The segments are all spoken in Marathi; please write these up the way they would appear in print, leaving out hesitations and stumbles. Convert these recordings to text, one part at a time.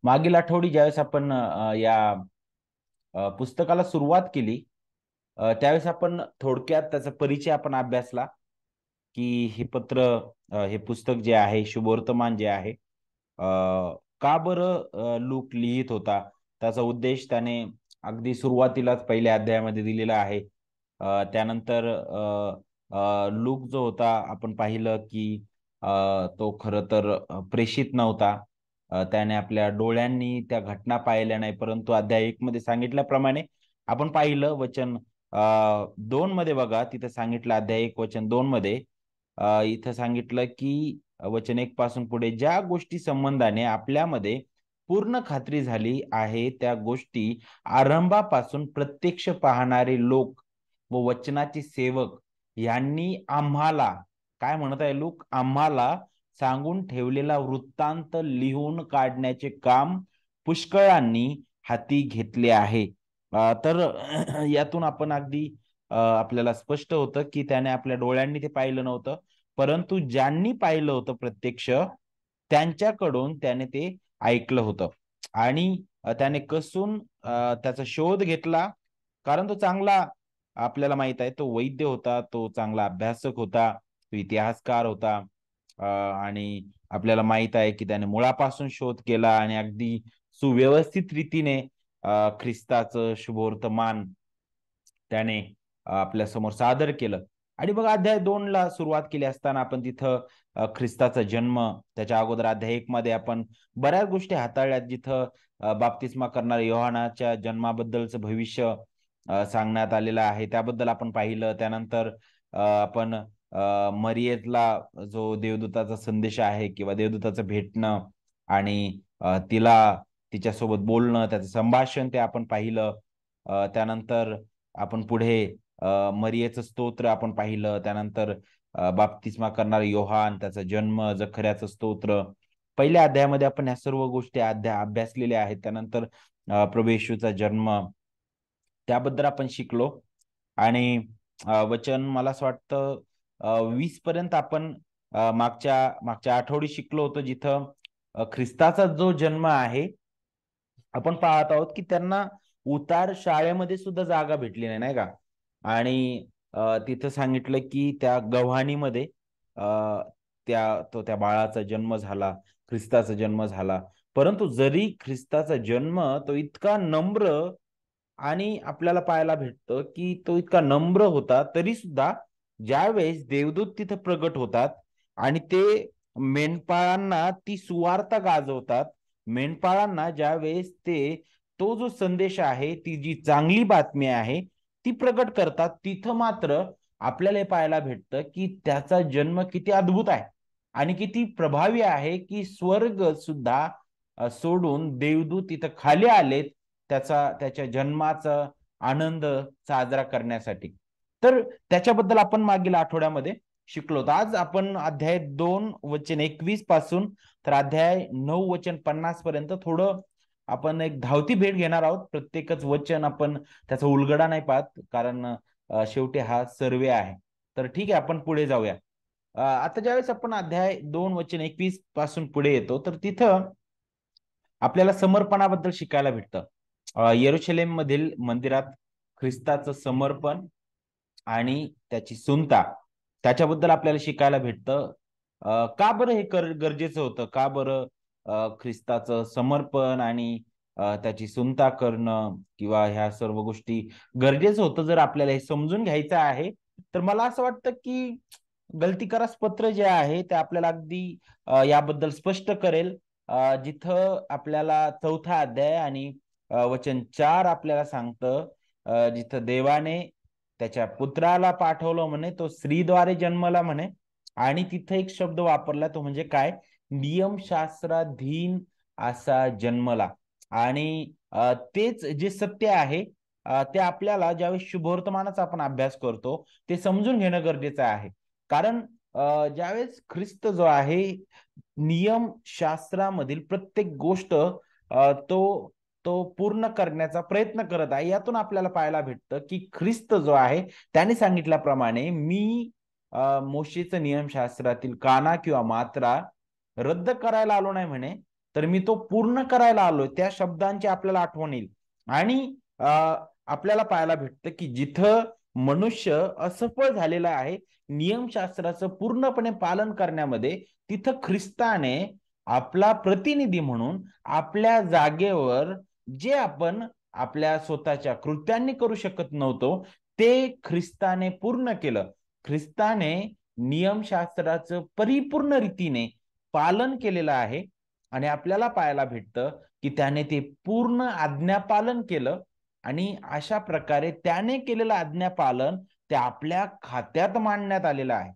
मागील आठवडी ज्यावेळेस आपण या पुस्तकाला सुरुवात केली, त्यावेळेस आपण थोडक्यात त्याचा परिचय आपण अभ्यासला, की हे पुस्तक जे आहे, शुभवर्तमान जे आहे, का बरं लूक लिहित होता? त्याचा उद्देश त्याने अगदी सुरुवातीलाच पहिल्या अध्यायामध्ये दिलेला आहे. त्यानंतर लूक जो होता आपण पाहिलं, की तो खरं तर प्रेषित नव्हता. त्याने आपल्या डोळ्यांनी त्या घटना पाहिल्या नाही, परंतु अध्याय 1 मध्ये सांगितल्याप्रमाणे आपण पाहिलं वचन 2 मध्ये बघा, तिथं सांगितलं अध्याय 1 वचन 2 मध्ये इथं सांगितलं, की वचन 1 पासून पुढे ज्या गोष्टी संबंधाने आपल्यामध्ये पूर्ण खात्री झाली आहे, त्या गोष्टी आरंभापासून प्रत्यक्ष पाहणारे लोक व वचनाचे सेवक यांनी आम्हाला, काय म्हणत आहे लूक, आम्हाला सांगून ठेवलेला वृत्तांत लिहून काढण्याचे काम पुष्कळांनी हाती घेतले आहे. तर यातून आपण अगदी आपल्याला स्पष्ट होतं, की त्याने आपल्या डोळ्यांनी ते पाहिलं नव्हतं. परंतु ज्यांनी पाहिलं होतं प्रत्यक्ष, त्यांच्याकडून त्याने ते ऐकलं होतं. आणि त्याने कसून त्याचा शोध घेतला. कारण तो चांगला, आपल्याला माहित आहे, तो वैद्य होता, तो चांगला अभ्यासक होता, तो इतिहासकार होता. आणि आपल्याला माहित आहे, की त्याने मुळापासून शोध केला आणि अगदी सुव्यवस्थित रीतीने ख्रिस्ताचं शुभवर्तमान त्याने आपल्यासमोर सादर केलं. आणि बघा अध्याय 2 ला सुरुवात केली असताना आपण तिथं ख्रिस्ताचा जन्म, त्याच्या अगोदर अध्याय 1 मध्ये आपण बऱ्याच गोष्टी हाताळल्यात, जिथं बाप्तिस्मा करणाऱ्या योहानाच्या जन्माबद्दलचं भविष्य सांगण्यात आलेलं आहे. त्याबद्दल आपण पाहिलं. त्यानंतर आपण मरियेला जो देवदूताचा संदेश आहे किंवा देवदूताचं भेटणं आणि तिला तिच्यासोबत बोलणं, त्याचं संभाषण ते आपण पाहिलं. त्यानंतर आपण पुढे मरियेचं स्तोत्र आपण पाहिलं. त्यानंतर बाप्तिस्मा करणारा योहान, त्याचा जन्म, जखर्याचं स्तोत्र. पहिल्या अध्यायामध्ये आपण ह्या सर्व गोष्टी अभ्यासलेल्या आहेत. त्यानंतर प्रभू येशूचा जन्म, त्याबद्दल आपण शिकलो. आणि वचन मला असं वाटतं 20 पर्यंत आपण मागच्या मागच्या आठवडी शिकलो होतो, जिथं ख्रिस्ताचा जो जन्म आहे, आपण पाहत आहोत, की त्यांना उतार शाळेमध्ये सुद्धा जागा भेटली नाही, नाही का? आणि तिथं सांगितलं, की त्या गव्हाणीमध्ये त्या बाळाचा जन्म झाला, ख्रिस्ताचा जन्म झाला. परंतु जरी ख्रिस्ताचा जन्म तो इतका नम्र आणि आपल्याला पाहायला भेटतं, की तो इतका नम्र होता, तरी सुद्धा ज्यावेळेस देवदूत तिथं प्रगट होतात आणि ते मेंढपाळांना ती सुवार्ता गाजवतात, मेंढपाळांना ज्यावेळेस ते तो जो संदेश आहे, ती जी चांगली बातमी आहे, ती प्रगट करतात, तिथं मात्र आपल्याला हे पाहायला भेटतं, की त्याचा जन्म किती अद्भुत आहे आणि किती प्रभावी आहे, की स्वर्ग सुद्धा सोडून देवदूत तिथं खाली आलेत त्याच्या जन्माचा आनंद साजरा करण्यासाठी. तर त्याच्याबद्दल आपण मागील आठवड्यामध्ये शिकलो. आज आपण अध्याय 2 वचन 21 पासून तर अध्याय 9 वचन 50 पर्यंत थोडं आपण एक धावती भेट घेणार आहोत. प्रत्येकच वचन आपण त्याचा उलगडा नाही पाहत, कारण शेवटी हा सर्वे आहे. तर ठीक आहे, आपण पुढे जाऊया. आता ज्यावेळेस आपण अध्याय 2 वचन 21 पासून पुढे येतो, तर तिथं आपल्याला समर्पणाबद्दल शिकायला भेटतं. यरूशलेम मधील मंदिरात ख्रिस्ताचं समर्पण आणि त्याची सुंता, त्याच्याबद्दल आपल्याला शिकायला भेटतं. का बरं हे गरजेचं होतं? का बरं ख्रिस्ताचं समर्पण आणि त्याची सुंता करणं किंवा ह्या सर्व गोष्टी गरजेचं होतं? जर आपल्याला हे समजून घ्यायचं आहे, तर मला असं वाटतं, की गलतीकारास पत्र जे आहे ते आपल्याला अगदी याबद्दल स्पष्ट करेल. जिथं आपल्याला 4था अध्याय आणि वचन 4 आपल्याला सांगतं, जिथं देवाने त्याच्या पुत्राला पाठवलं म्हणे, तो स्त्रीद्वारे जन्मला म्हणे. आणि तिथं एक शब्द वापरला, तो म्हणजे काय, नियमशास्त्राधीन असा जन्मला. आणि तेच जे सत्य आहे, ते आपल्याला ज्यावेळेस शुभवर्तमानाचा आपण अभ्यास करतो, ते समजून घेणं गरजेचं आहे. कारण ज्यावेळेस ख्रिस्त जो आहे, नियमशास्त्रामधील प्रत्येक गोष्ट तो तो पूर्ण करण्याचा प्रयत्न करत आहे. यातून आपल्याला पाहायला भेटतं, की ख्रिस्त जो आहे, त्याने सांगितल्याप्रमाणे मी मोशेचं नियमशास्त्रातील काना किंवा मात्रा रद्द करायला आलो नाही म्हणे, तर मी तो पूर्ण करायला आलोय, त्या शब्दांची आपल्याला आठवण येईल. आणि आपल्याला पाहायला भेटतं की जिथं मनुष्य असफळ झालेला आहे नियमशास्त्राचं पूर्णपणे पालन करण्यामध्ये, तिथं ख्रिस्ताने आपला प्रतिनिधी म्हणून आपल्या जागेवर जे आपण आपल्या स्वतःच्या कृत्यांनी करू शकत नव्हतो, ते ख्रिस्ताने पूर्ण केलं. ख्रिस्ताने नियमशास्त्राचं परिपूर्ण रीतीने पालन केलेलं आहे. आणि आपल्याला पाहायला भेटतं की त्याने ते पूर्ण आज्ञापालन केलं. आणि अशा प्रकारे त्याने केलेलं आज्ञापालन ते आपल्या खात्यात मांडण्यात आलेलं आहे.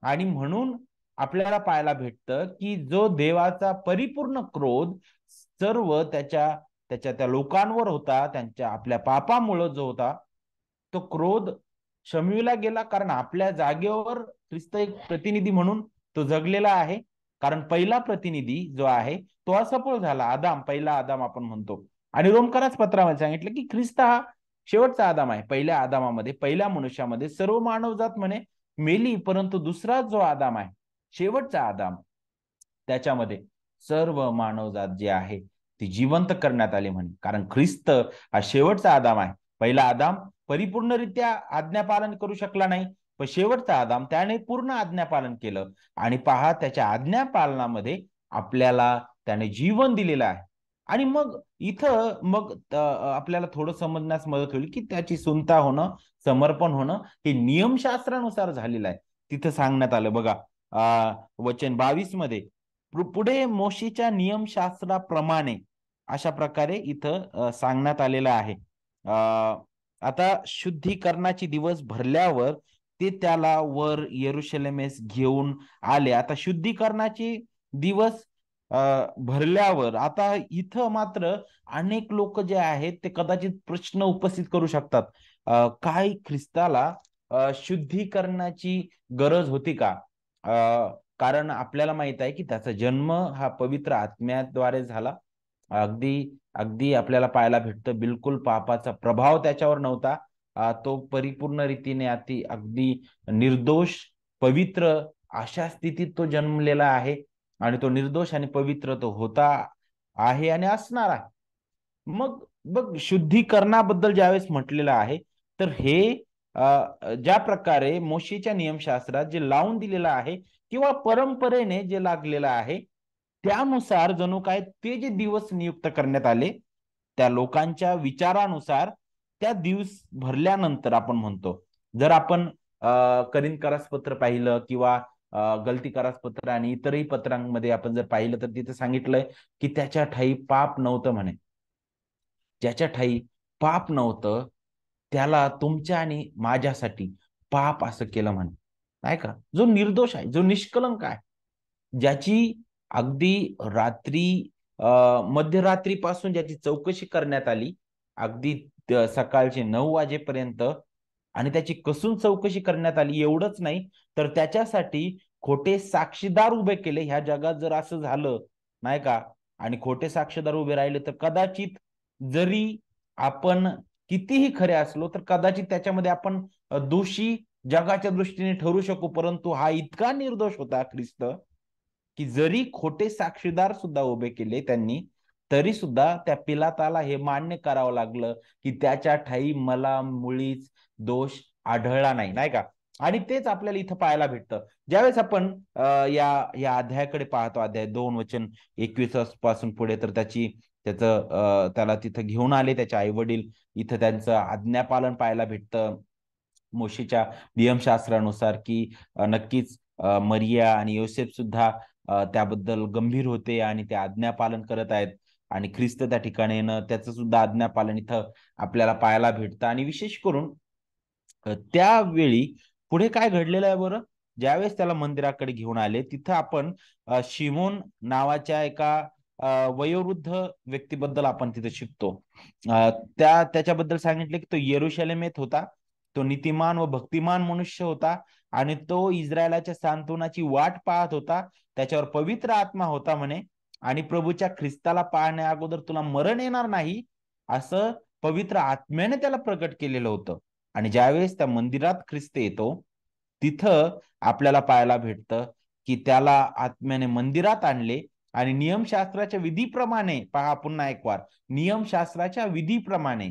आणि म्हणून आपल्याला पाहायला भेटतं की जो देवाचा परिपूर्ण क्रोध सर्व त्याच्या त्याच्या त्या लोकांवर होता, त्यांच्या आपल्या पापामुळे जो होता, तो क्रोध शमविला गेला. कारण आपल्या जागेवर ख्रिस्त एक प्रतिनिधी म्हणून तो जगलेला आहे. कारण पहिला प्रतिनिधी जो आहे तो असफळ झाला, आदाम, पहिला आदाम आपण म्हणतो. आणि रोमकराच पत्रामध्ये सांगितलं की ख्रिस्त हा शेवटचा आदाम आहे. पहिल्या आदामामध्ये, पहिल्या मनुष्यामध्ये सर्व मानवजात म्हणे मेली, परंतु दुसरा जो आदाम आहे, शेवटचा आदाम, त्याच्यामध्ये सर्व मानवजात जे आहे ती जिवंत करण्यात आली म्हणे. कारण ख्रिस्त हा शेवटचा आदाम आहे. पहिला आदाम परिपूर्णरित्या आज्ञापालन करू शकला नाही, पण शेवटचा आदाम त्याने पूर्ण आज्ञापालन केलं. आणि पहा, त्याच्या आज्ञापालनामध्ये आपल्याला त्याने जीवन दिलेलं आहे. आणि मग इथं मग आपल्याला थोडं समजण्यास मदत होईल की त्याची सुनता होणं, समर्पण होणं हे नियमशास्त्रानुसार झालेलं आहे. तिथं सांगण्यात आलं बघा, वचन 22 मध्ये, पुढे मोशेच्या नियमशास्त्राप्रमाणे अशा प्रकारे इथं सांगण्यात आलेलं आहे. आता शुद्धीकरणाचे दिवस भरल्यावर ते त्याला वर यरुशलेमेस घेऊन आले. आता शुद्धीकरणाचे दिवस भरल्यावर, आता इथं मात्र अनेक लोक जे आहेत ते कदाचित प्रश्न उपस्थित करू शकतात, काय ख्रिस्ताला शुद्धीकरणाची गरज होती का? कारण आपल्याला माहित आहे की त्याचा जन्म हा पवित्र आत्म्याद्वारे झाला. अगदी अगदी आपल्याला पाहायला भेटतं बिलकुल पापाचा प्रभाव त्याच्यावर नव्हता. तो परिपूर्ण रीतीने अगदी निर्दोष, पवित्र अशा स्थितीत तो जन्मलेला आहे. आणि तो निर्दोष आणि पवित्र तो होता, आहे आणि असणार आहे. मग बघ, शुद्धीकरणाबद्दल ज्यावेळेस म्हटलेलं आहे, तर हे ज्या प्रकारे मोशेच्या नियमशास्त्रात जे लावून दिलेलं आहे किंवा परंपरेने जे लागलेलं आहे, त्यानुसार जणू काय ते जे दिवस नियुक्त करण्यात आले, त्या लोकांच्या विचारानुसार त्या दिवस भरल्यानंतर आपण म्हणतो, जर आपण करिंद पत्र पाहिलं किंवा गलती पत्र आणि इतरही पत्रांमध्ये आपण जर पाहिलं, तर तिथे सांगितलंय की त्याच्या ठाई पाप नव्हतं म्हणे. ज्याच्या ठाई पाप नव्हतं त्याला तुमच्या आणि माझ्यासाठी पाप असं केलं म्हणे, नाही का? जो निर्दोष आहे, जो निष्कलंक आहे, ज्याची अगदी रात्री मध्यरात्रीपासून ज्याची चौकशी करण्यात आली, अगदी सकाळचे 9 वाजेपर्यंत, आणि त्याची कसून चौकशी करण्यात आली. एवढंच नाही, तर त्याच्यासाठी खोटे साक्षीदार उभे केले. ह्या जगात जर असं झालं, नाही का, आणि खोटे साक्षीदार उभे राहिले, तर कदाचित जरी आपण कितीही खरे असलो, तर कदाचित त्याच्यामध्ये आपण दोषी जगाच्या दृष्टीने ठरू शकू. परंतु हा इतका निर्दोष होता ख्रिस्त की जरी खोटे साक्षीदार सुद्धा उभे केले त्यांनी, तरी सुद्धा त्या पिलाताला हे मान्य करावं लागलं की त्याच्या ठाई मला मुळीच दोष आढळला नाही, नाही का? आणि तेच आपल्याला इथं पाहायला भेटतं. ज्यावेळेस आपण या अध्यायाकडे पाहतो, अध्याय 2 वचन 21 पासून पुढे, तर त्याला तिथं घेऊन आले त्याचे आई वडील. इथं त्यांचं आज्ञापालन पाहायला भेटतं मोशेच्या नियमशास्त्रानुसार, की नक्कीच मरिया आणि योसेफ सुद्धा त्याबद्दल गंभीर होते आणि ते आज्ञापालन करत आहेत. आणि ख्रिस्त त्या ठिकाणी येणं, त्याचं सुद्धा आज्ञापालन इथं आपल्याला पाहायला भेटतं. आणि विशेष करून त्यावेळी पुढे काय घडलेलं आहे बरं, ज्यावेळेस त्याला मंदिराकडे घेऊन आले, तिथं आपण शिमोन नावाच्या एका वयोवृद्ध व्यक्तीबद्दल आपण तिथे शिकतो. त्याच्याबद्दल सांगितले की तो येरुशलेमेत होता. तो नीतिमान व भक्तिमान मनुष्य होता आणि तो इस्रायलाच्या सांत्वनाची वाट पाहत होता. त्याच्यावर पवित्र आत्मा होता म्हणे, आणि प्रभूच्या ख्रिस्ताला पाहण्या अगोदर तुला मरण येणार नाही, असं पवित्र आत्म्याने त्याला प्रकट केलेलं होतं. आणि ज्यावेळेस त्या मंदिरात ख्रिस्त येतो, तिथं आपल्याला पाहायला भेटतं की त्याला आत्म्याने मंदिरात आणले आणि नियमशास्त्राच्या विधीप्रमाणे, पहा पुन्हा एक वार, नियमशास्त्राच्या विधीप्रमाणे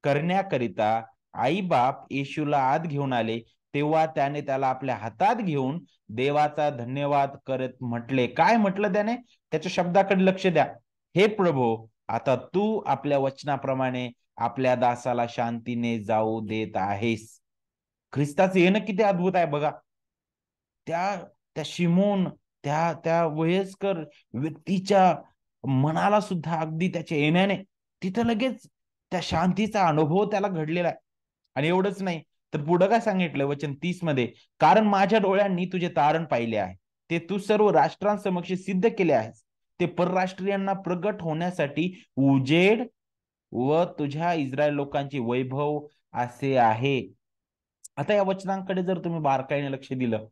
करण्याकरिता आई बाप येशूला आत घेऊन आले, तेव्हा त्याने त्याला आपल्या हातात घेऊन देवाचा धन्यवाद करत म्हटले. काय म्हटलं त्याने? त्याच्या शब्दाकडे लक्ष द्या. हे प्रभू, आता तू आपल्या वचनाप्रमाणे आपल्या दासाला शांतीने जाऊ देत आहेस. ख्रिस्ताचं येणं किती अद्भुत आहे बघा. त्या त्या शिमोन, त्या त्या वयस्कर व्यक्तीच्या मनाला सुद्धा अगदी त्याच्या येण्याने तिथं लगेच त्या शांतीचा अनुभव त्याला घडलेला आहे. आणि एवढंच नाही, तर पुढं काय सांगितलं वचन 30 मध्ये, कारण माझ्या डोळ्यांनी तुझे तारण पाहिले आहे, ते तू सर्व राष्ट्रांसमक्ष सिद्ध केले आहेस. ते परराष्ट्रीयांना प्रगट होण्यासाठी उजेड व तुझ्या इस्रायल लोकांचे वैभव असे आहे. आता या वचनांकडे जर तुम्ही बारकाईने लक्ष दिलं,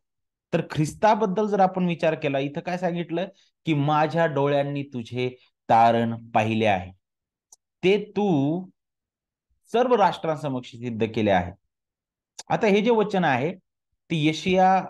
तर ख्रिस्ताबद्दल जर आपण विचार केला, इथं काय सांगितलं की माझ्या डोळ्यांनी तुझे तारण पाहिले आहे, ते तू सर्व राष्ट्रांसमक्ष सिद्ध केले आहे. आता हे जे वचन आहे ते यशिया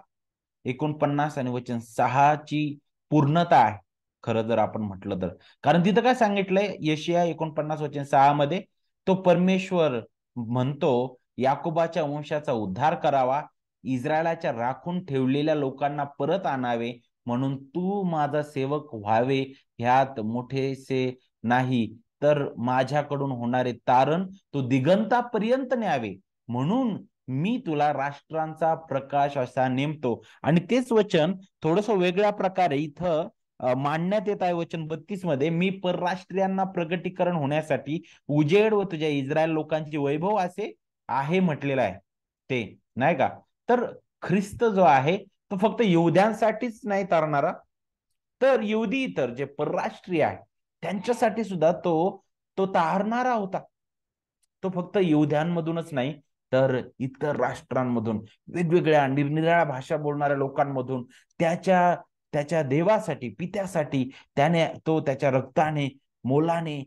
49 आणि वचन 6 ची पूर्णता आहे, खरं जर आपण म्हटलं तर. कारण तिथं काय सांगितलंय यशिया 49 वचन 6 मध्ये, तो परमेश्वर म्हणतो याकोबाच्या वंशाचा उद्धार करावा, इस्रायलाच्या राखून ठेवलेल्या लोकांना परत आणावे, म्हणून तू माझा सेवक व्हावे, ह्यात मोठेसे नाही, तर माझ्याकडून होणारे तारण तो दिगंतापर्यंत न्यावे, म्हणून मी तुला राष्ट्रांचा प्रकाश असा नेमतो. आणि तेच वचन थोडस वेगळ्या प्रकारे इथं मांडण्यात येत आहे वचन 32 मध्ये, मी परराष्ट्रीयांना प्रगटीकरण होण्यासाठी उजेड व तुझ्या इस्रायल लोकांचे वैभव असे आहे म्हटलेलं आहे. ते नाही का? तर ख्रिस्त जो आहे तो फक्त यहुद्यांसाठीच नाही तारणारा, तर यहुदी इतर जे परराष्ट्रीय आहे त्यांच्यासाठी सुद्धा तो तो तारणारा होता. तो फक्त यहुद्यांमधूनच नाही, तर इतर राष्ट्रांमधून, वेगवेगळ्या निरनिराळ्या भाषा बोलणाऱ्या लोकांमधून, त्याच्या त्याच्या देवासाठी, पित्यासाठी त्याने तो त्याच्या रक्ताने, मोलाने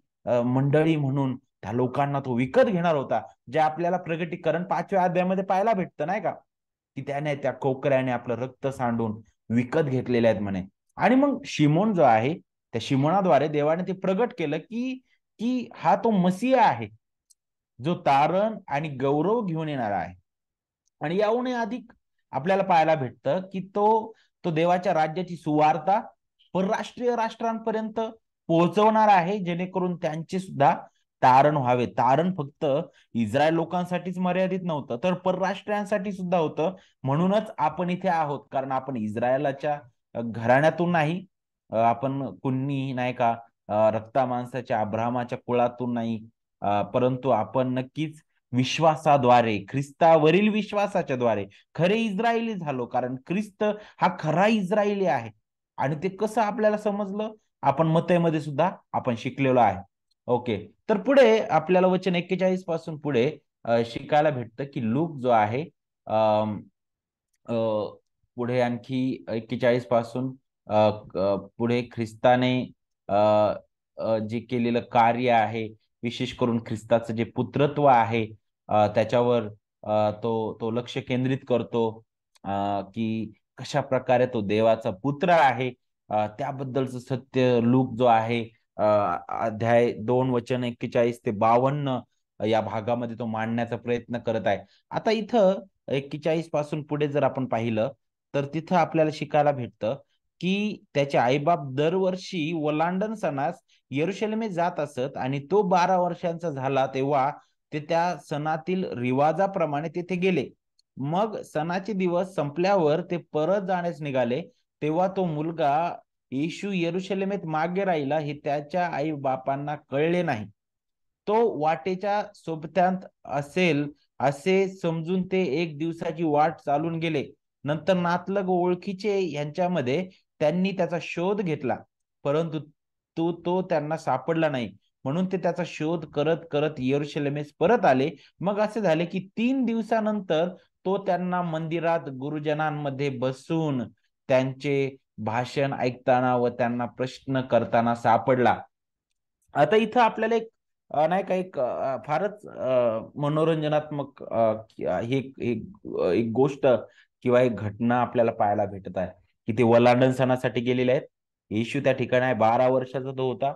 मंडळी म्हणून त्या लोकांना तो विकत घेणार होता. जे आपल्याला प्रगटीकरण 5व्या अध्यायामध्ये पाहायला भेटतं नाही का, की त्याने त्या कोकऱ्याने आपलं रक्त सांडून विकत घेतलेले आहेत म्हणे. आणि मग शिमोन जो आहे, त्या शिमोनाद्वारे देवाने ते प्रगट केलं की की हा तो मसीहा आहे, जो तारण आणि गौरव घेऊन येणारा आहे. आणि याहूनही अधिक आपल्याला पाहायला भेटतं की तो तो देवाच्या राज्याची सुवार्ता परराष्ट्रीय राष्ट्रांपर्यंत पोहोचवणार आहे, जेणेकरून त्यांचे सुद्धा तारण व्हावे. तारण फक्त इस्रायल लोकांसाठीच मर्यादित नव्हतं, तर परराष्ट्रीयांसाठी सुद्धा होतं. म्हणूनच आपण इथे आहोत, कारण आपण इस्रायलाच्या घराण्यातून नाही, आपण कुणी नाही का रक्ता मांसाच्या अब्राहमाच्या कुळातून नाही, परंतु आपण नक्कीच विश्वासाद्वारे, ख्रिस्तावरील विश्वासाच्या द्वारे खरे इस्रायली झालो. कारण ख्रिस्त हा खरा इस्रायली आहे. आणि ते कसं आपल्याला समजलं, आपण मत्तेमध्ये सुद्धा आपण शिकलेलो आहे. ओके, तर पुढे आपल्याला वचन 41 पासून पुढे शिकायला भेटतं की लूक जो आहे, पुढे आणखी 41 पासून पुढे ख्रिस्ताने जे केलेलं कार्य आहे, विशेष करून ख्रिस्ताचं जे पुत्रत्व आहे, त्याच्यावर तो तो लक्ष केंद्रित करतो, की कशा प्रकारे तो देवाचा पुत्र आहे. त्याबद्दलचं सत्य लूक जो आहे, अध्याय 2 वचन 41 ते 52 या भागामध्ये तो मांडण्याचा प्रयत्न करत आहे. आता इथं 41 पासून पुढे जर आपण पाहिलं, तर तिथं आपल्याला शिकायला भेटतं की त्याचे आईबाप दरवर्षी ओलांडण सणास यरुशलेमे जात असत, आणि तो 12 वर्षांचा झाला तेव्हा ते त्या सणातील रिवाजाप्रमाणे तेथे गेले. मग सणाचे दिवस संपल्यावर ते परत जाण्यास निघाले, तेव्हा तो मुलगा येशू यरुशलेमेत मागे राहिला हे त्याच्या आई बापांना कळले नाही. तो वाटेच्या सोबत्यांत असेल असे समजून ते एक दिवसाची वाट चालून गेले. नंतर नातलग ओळखीचे यांच्यामध्ये त्यांनी त्याचा शोध घेतला, परंतु तो त्यांना सापडला नाही. म्हणून ते त्याचा शोध करत करत यरुशलेमेस परत आले. मग असे झाले की 3 दिवसानंतर तो त्यांना मंदिरात गुरुजनांमध्ये बसून त्यांचे भाषण ऐकताना व त्यांना प्रश्न करताना सापडला. आता इथं आपल्याला एक नाही का एक फारच मनोरंजनात्मक हे एक गोष्ट किंवा एक घटना आपल्याला पाहायला भेटत आहे, की ते वलांडण सणासाठी गेलेले आहेत. येशू त्या ठिकाणी आहे, 12 वर्षाचा तो होता.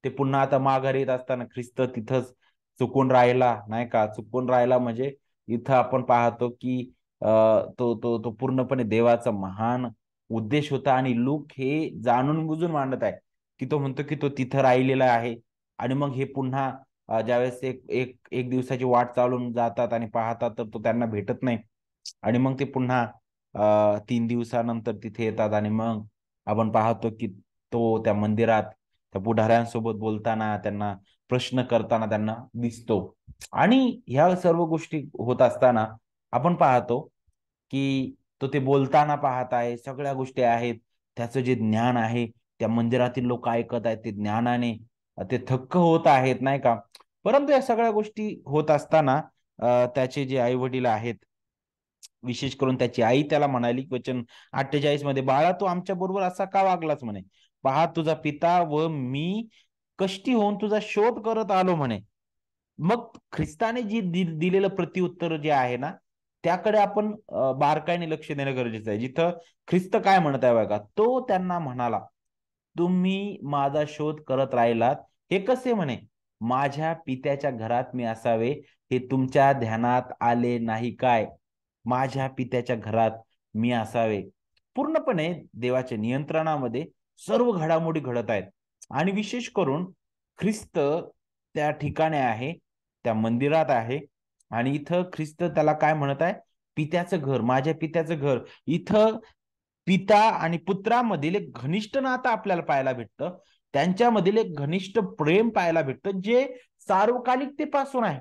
ते पुन्हा आता माघारी येत असताना ख्रिस्त तिथंच चुकून राहिला, नाही का? चुकून राहिला म्हणजे इथं आपण पाहतो की तो तो तो पूर्णपणे देवाचा महान उद्देश होता आणि लूक हे जाणून बुजून मांडत आहे की तो म्हणतो की तो तिथं राहिलेला आहे. आणि मग हे पुन्हा ज्यावेळेस एक एक एक दिवसाची वाट चालून जातात आणि पाहतात तर तो त्यांना भेटत नाही. आणि मग ते पुन्हा 3 दिवसानंतर तिथे येतात आणि मग आपण पाहतो की तो त्या मंदिरात त्या पुढाऱ्यांसोबत बोलताना, त्यांना प्रश्न करताना त्यांना दिसतो. आणि ह्या सर्व गोष्टी होत असताना आपण पाहतो की तो ते बोलताना पाहत आहे, सगळ्या गोष्टी आहेत. त्याचं जे ज्ञान आहे, त्या मंदिरातील लोक ऐकत आहेत, ते ज्ञानाने ते थक्क होत आहेत, नाही का? परंतु या सगळ्या गोष्टी होत असताना त्याचे जे आई-वडील आहेत, विशेष करून त्याची आई त्याला म्हणाली वचन 48 मध्ये, "बाळा, तू आमच्या बरोबर असा का वागलास?" म्हणे. "पहा, तुझा पिता व मी कष्टी होऊन तुझा शोध करत आलो" म्हणे. मग ख्रिस्ताने जी दिलेलं प्रत्युत्तर जे आहे ना, त्याकडे आपण बारकाईने लक्ष देणं गरजेचं आहे. जिथं ख्रिस्त काय म्हणत आहे बघा, तो त्यांना म्हणाला, "तुम्ही माझा शोध करत राहिलात, हे कसे?" म्हणे. "माझ्या पित्याच्या घरात मी असावे, हे तुमच्या ध्यानात आले नाही काय? माझ्या पित्याच्या घरात मी असावे." पूर्णपणे देवाच्या नियंत्रणामध्ये सर्व घडामोडी घडत आहेत. आणि विशेष करून ख्रिस्त त्या ठिकाणी आहे, त्या मंदिरात आहे. आणि इथं ख्रिस्त त्याला काय म्हणत आहे? पित्याचं घर, माझ्या पित्याचं घर. इथं पिता आणि पुत्रामधील एक घनिष्ठ नातं आपल्याला पाहायला भेटतं. त्यांच्यामधील एक घनिष्ठ प्रेम पाहायला भेटतं, जे सार्वकालिकतेपासून आहे.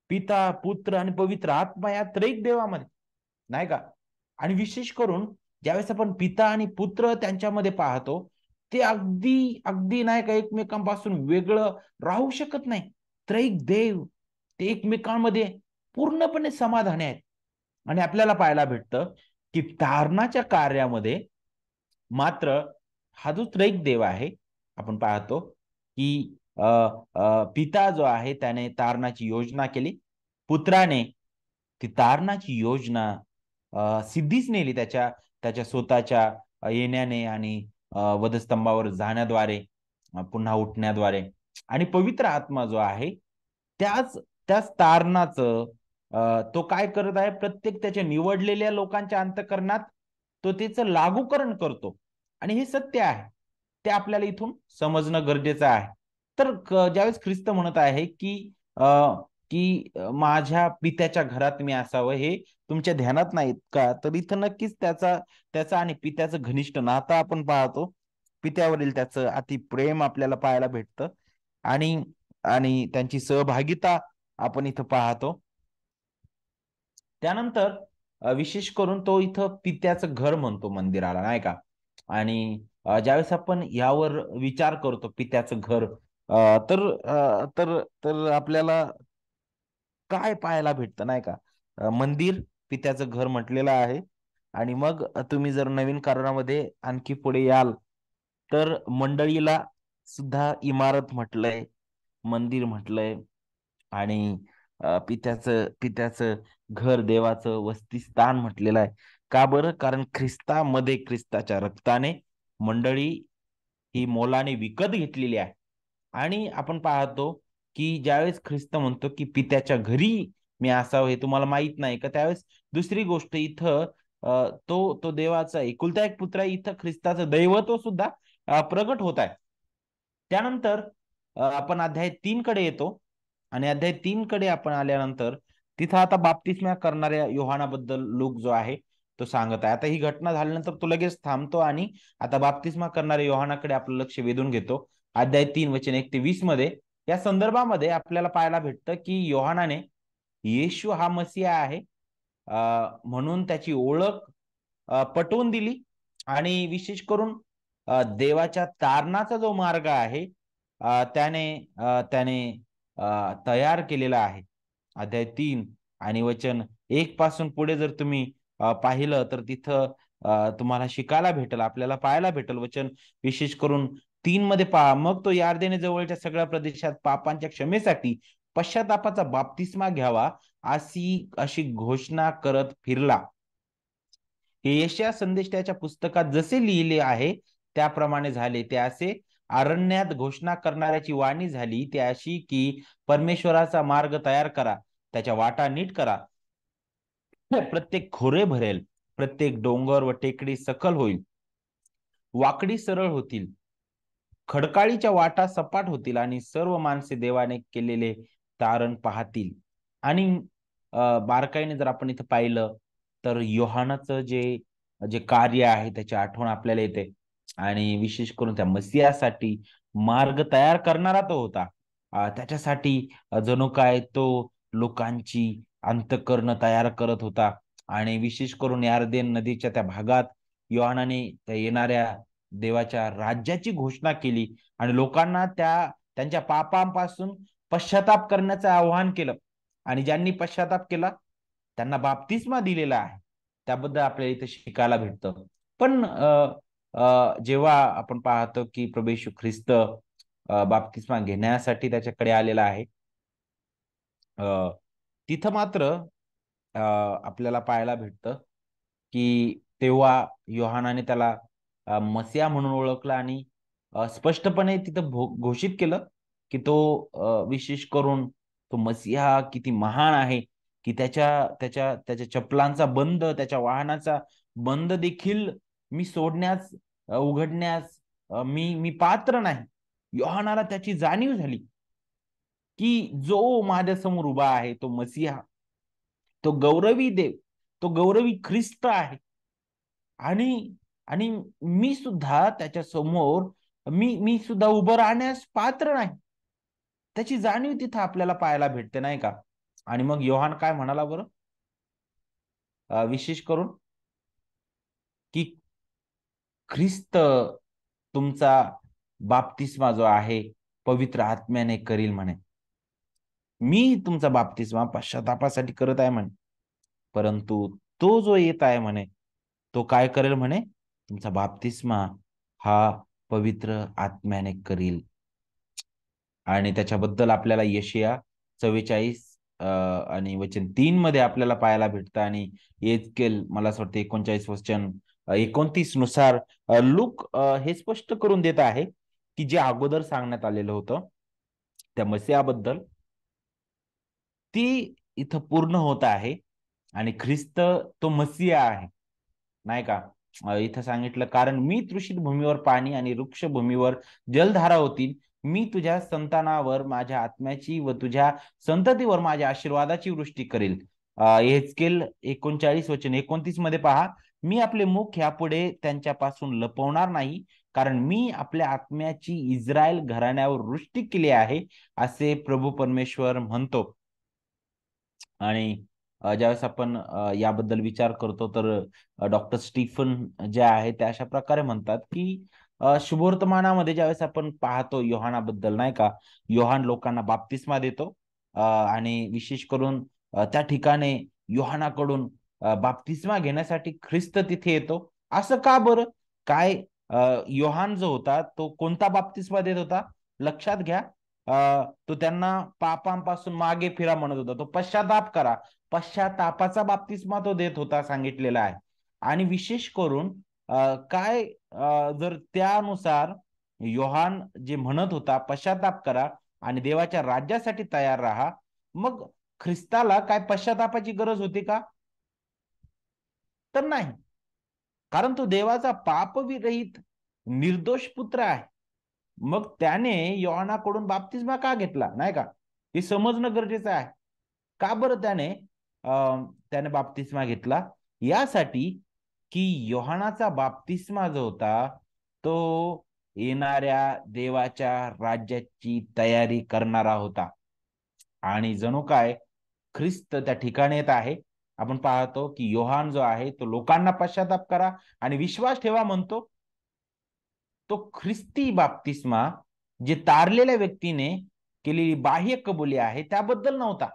पिता, पुत्र आणि पवित्र आत्मा या त्रैक देवामध्ये, नाही का? आणि विशेष करून ज्यावेळेस आपण पिता आणि पुत्र त्यांच्यामध्ये पाहतो, ते अगदी अगदी नाही का एकमेकांपासून वेगळं राहू शकत नाही. त्रैक देव ते एकमेकांमध्ये पूर्णपणे समाधानी आहेत. आणि आपल्याला पाहायला भेटतं की तारणाच्या कार्यामध्ये मात्र हा जो त्रैक देव आहे, आपण पाहतो की पिता जो आहे त्याने तारणाची योजना केली. पुत्राने ती तारणाची योजना सिद्धीच नेली त्याच्या त्याच्या स्वतःच्या येण्याने आणि वधस्तंभावर जाण्याद्वारे, पुन्हा उठण्याद्वारे. आणि पवित्र आत्मा जो आहे, त्याच त्याच तारणाचं तो काय करत आहे, प्रत्येक त्याच्या निवडलेल्या लोकांच्या अंतःकरणात तो त्याचं लागूकरण करतो. आणि हे सत्य आहे. ते आपल्याला इथून समजणं गरजेचं आहे. तर ज्यावेळेस ख्रिस्त म्हणत आहे की माझ्या पित्याच्या घरात मी असावं, हे तुमच्या ध्यानात नाहीत का? तर इथं नक्कीच त्याचा त्याचा आणि पित्याचं घनिष्ठ नातं आपण पाहतो. पित्यावरील त्याचं अतिप्रेम आपल्याला पाहायला भेटतं. आणि आणि त्यांची सहभागिता आपण इथं पाहतो. त्यानंतर विशेष करून तो इथं पित्याचं घर म्हणतो मंदिराला, नाही का? आणि ज्यावेळेस आपण यावर विचार करतो पित्याचं घर, तर आपल्याला काय पाहायला भेटतं, नाही का? मंदिर पित्याचं घर म्हटलेलं आहे. आणि मग तुम्ही जर नवीन करणामध्ये आणखी पुढे याल, तर मंडळीला सुद्धा इमारत म्हटलंय, मंदिर म्हटलंय. आणि पित्याचं पित्याचं घर, देवाचं वसतिस्थान म्हटलेलं आहे. का बरं? कारण ख्रिस्तामध्ये, ख्रिस्ताच्या रक्ताने मंडळी ही मोलाने विकत घेतलेली आहे. आणि आपण पाहतो की ज्यावेळेस ख्रिस्त म्हणतो की पित्याच्या घरी मी असावं, हे तुम्हाला माहित नाही का? त्यावेळेस दुसरी गोष्ट इथं तो देवाचा एकुलता एक पुत्र आहे. इथं ख्रिस्ताचं दैवत्व सुद्धा प्रगट होत आहे. त्यानंतर आपण अध्याय 3 कडे येतो. आणि अध्याय 3 कडे आपण आल्यानंतर तिथं आता बाप्तिस्मा करणाऱ्या योहानाबद्दल लूक जो आहे तो सांगत आहे. आता ही घटना झाल्यानंतर तो लगेच थांबतो आणि आता बाप्तिस्मा करणाऱ्या योहानाकडे आपलं लक्ष वेधून घेतो. अध्याय 3 वचन 1 ते 20 मध्ये या संदर्भामध्ये आपल्याला पाहायला भेटतं की योहानाने येशू हा मसीहा आहे म्हणून त्याची ओळख पटवून दिली. आणि विशेष करून देवाच्या तारणाचा जो मार्ग आहे त्याने तयार केलेला आहे. अध्याय 3 आणि वचन 1 पासून पुढे जर तुम्ही पाहिलं तर तिथं तुम्हाला शिकायला भेटेल, आपल्याला पाहायला भेटेल वचन विशेष करून 3 मध्ये पहा. मग तो यार्देने जवळच्या सगळ्या प्रदेशात पापांच्या क्षमेसाठी पश्चातापाचा बाप्तिस्मा घ्यावा अशी अशी घोषणा करत फिरला. हे यशया संदेशाच्या पुस्तकात जसे लिहिले आहे त्याप्रमाणे झाले. ते असे अरण्यात घोषणा करणाऱ्याची वाणी झाली ती अशी की परमेश्वराचा मार्ग तयार करा, त्याच्या वाटा नीट करा. प्रत्येक खोरे भरेल, प्रत्येक डोंगर व टेकडी सकल होईल, वाकडी सरळ होतील, खडकाळीच्या वाटा सपाट होतील आणि सर्व माणसे देवाने केलेले तारण पाहतील. आणि बारकाईने जर आपण इथं पाहिलं तर योहानाचं जे जे कार्य आहे त्याची आठवण आपल्याला येते. आणि विशेष करून त्या मसीहासाठी मार्ग तयार करणारा तो होता. त्याच्यासाठी जणू काय तो लोकांची अंतःकरण तयार करत होता. आणि विशेष करून यारदेन नदीच्या त्या भागात योहानाने त्या येणाऱ्या देवाच्या राज्याची घोषणा केली आणि लोकांना त्यांच्या पापांपासून पश्चाताप करण्याचं आवाहन केलं. आणि ज्यांनी पश्चाताप केला त्यांना बाप्तिस्मा दिलेला आहे. त्याबद्दल आपल्याला इथे शिकायला भेटतं. पण जेव्हा आपण पाहतो की प्रभू येशू ख्रिस्त बाप्तिस्मा घेण्यासाठी त्याच्याकडे आलेला आहे, तिथं मात्र आपल्याला पाहायला भेटतं की तेव्हा योहानाने त्याला मसीहा म्हणून ओळखलं आणि स्पष्टपणे तिथं घोषित केलं की तो विशेष करून तो मसीहा किती महान आहे की त्याच्या त्याच्या त्याच्या चपलांचा बंद, त्याच्या वाहनाचा बंद देखील मी सोडण्यास उघडण्यास मी मी पात्र नाही. योहानाला त्याची जाणीव झाली की जो माझ्यासमोर उभा आहे तो मसीहा, तो गौरवी देव, तो गौरवी ख्रिस्त आहे. आणि आणि मी सुद्धा त्याच्या समोर मी सुद्धा उभं राहण्यास पात्र नाही. त्याची जाणीव तिथं आपल्याला पाहायला भेटते, नाही का? आणि मग योहान काय म्हणाला बरं? विशेष करून की ख्रिस्त तुमचा बाप्तिस्मा जो आहे पवित्र आत्म्याने करील म्हणे. मी तुमचा बाप्तिस्मा पश्चातापासाठी करत आहे म्हणे, परंतु तो जो येत आहे म्हणे तो काय करेल म्हणे? तुमचा बाप्तिस्मा हा पवित्र आत्म्याने करील. आणि त्याच्याबद्दल आपल्याला यशया 44 आणि वचन 3 मध्ये आपल्याला पाहायला भेटतं. आणि एजकेल मला असं वाटतं 39 वचन 29 नुसार लूक हे स्पष्ट करून देत आहे की जे अगोदर सांगण्यात आलेलं होतं त्या मसीहाबद्दल ती इथं पूर्ण होत आहे. आणि ख्रिस्त तो मसीहा आहे, नाही का? इथं सांगितलं, कारण मी तृषित भूमीवर पाणी आणि वृक्ष भूमीवर जलधारा होतील. मी तुझ्या संतानावर माझ्या आत्म्याची व तुझ्या संततीवर माझ्या आशीर्वादाची वृष्टी करेल. एहेजकेल 39 वचन 29 मध्ये पहा, मी आपले मुख यापुढे त्यांच्यापासून लपवणार नाही, कारण मी आपल्या आत्म्याची इस्रायल घराण्यावर वृष्टी केली आहे, असे प्रभू परमेश्वर म्हणतो. आणि ज्यावेळेस आपण याबद्दल विचार करतो तर डॉक्टर स्टीफन जे आहे ते अशा प्रकारे म्हणतात की शुभवर्तमानामध्ये ज्यावेळेस आपण पाहतो योहानाबद्दल, नाही का, योहान लोकांना बाप्तिस्मा देतो आणि विशेष करून त्या ठिकाणी योहानाकडून बाप्तिस्मा घेण्यासाठी ख्रिस्त तिथे येतो. असं का बरं? काय योहान जो होता तो कोणता बाप्तिस्मा देत होता? लक्षात घ्या, तो त्यांना पापांपासून मागे फिरा म्हणत होता. तो पश्चाताप करा, पश्चातापाचा बाप्तिस्मा तो देत होता सांगितलेला आहे. आणि विशेष करून काय जर त्यानुसार योहान जे म्हणत होता पश्चाताप करा आणि देवाच्या राज्यासाठी तयार राहा, मग ख्रिस्ताला काय पश्चातापाची गरज होती का? तर नाही. कारण तो देवाचा पापविरहित निर्दोष पुत्र आहे. मग त्याने योहानाकडून बाप्तिस्मा का घेतला, नाही का? हे समजणं गरजेचं आहे. का बरं त्याने बाप्तिस्मा घेतला? यासाठी की योहानाचा बाप्तिस्मा जो होता तो येणाऱ्या देवाच्या राज्याची तयारी करणारा होता. आणि जणू काय ख्रिस्त त्या ठिकाणी येत आहे. आपण पाहतो की योहान जो आहे तो लोकांना पश्चाताप करा आणि विश्वास ठेवा म्हणतो. तो ख्रिस्ती बाप्तिस्मा जे तारलेल्या व्यक्तीने केलेली बाह्य कबुली आहे त्याबद्दल नव्हता,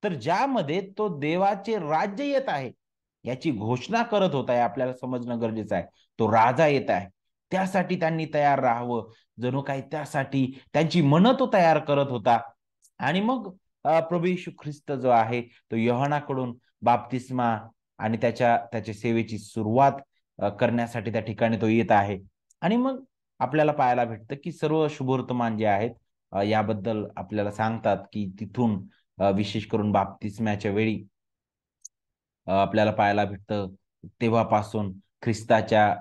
तर ज्यामध्ये तो देवाचे राज्य येत आहे याची घोषणा करत होता. हे आपल्याला समजणं गरजेचं आहे. तो राजा येत आहे, त्यासाठी त्यांनी तयार राहावं. जणू काही त्यासाठी त्यांची मन तो तयार करत होता. आणि मग प्रभू येशू ख्रिस्त जो आहे तो योहानाकडून बाप्तिस्मा आणि त्याच्या सेवेची सुरुवात करण्यासाठी त्या ठिकाणी तो येत आहे. आणि मग आपल्याला पाहायला भेटतं की सर्व शुभवर्तमान जे आहेत याबद्दल आपल्याला सांगतात की तिथून विशेष करून बाप्तिस्म्याच्या वेळी आपल्याला पाहायला भेटतं तेव्हापासून ख्रिस्ताच्या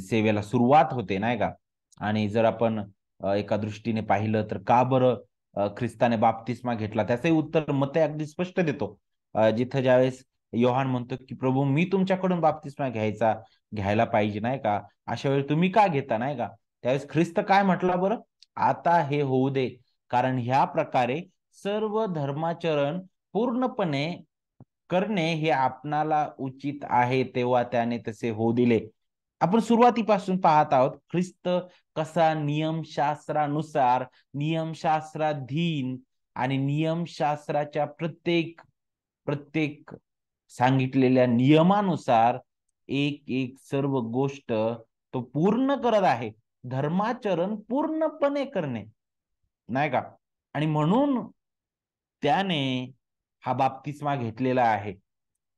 सेवेला सुरुवात होते नाही का. आणि जर आपण एका दृष्टीने पाहिलं तर का बरं ख्रिस्ताने बाप्तिस्मा घेतला त्याचंही उत्तर मत्ते अगदी स्पष्ट देतो. जिथं ज्यावेळेस योहान म्हणतो की प्रभू मी तुमच्याकडून बाप्तिस्मा घ्यायला पाहिजे नाही का, अशा वेळी तुम्ही का घेता नाही का. त्यावेळेस ख्रिस्त काय म्हटला बरं, आता हे होऊ दे, कारण ह्या प्रकारे सर्व धर्माचरण पूर्णपणे करणे हे आपणाला उचित आहे, तेव्हा त्याने तसे होऊ दिले. आपण सुरुवातीपासून पाहत आहोत ख्रिस्त कसा नियमशास्त्रानुसार, नियमशास्त्राधीन आणि नियमशास्त्राच्या प्रत्येक प्रत्येक सांगितलेल्या नियमानुसार एक एक सर्व गोष्ट तो पूर्ण करत आहे. धर्माचरण पूर्णपणे करणे नाही का. आणि म्हणून त्याने हा बाप्तिस्मा घेतलेला आहे.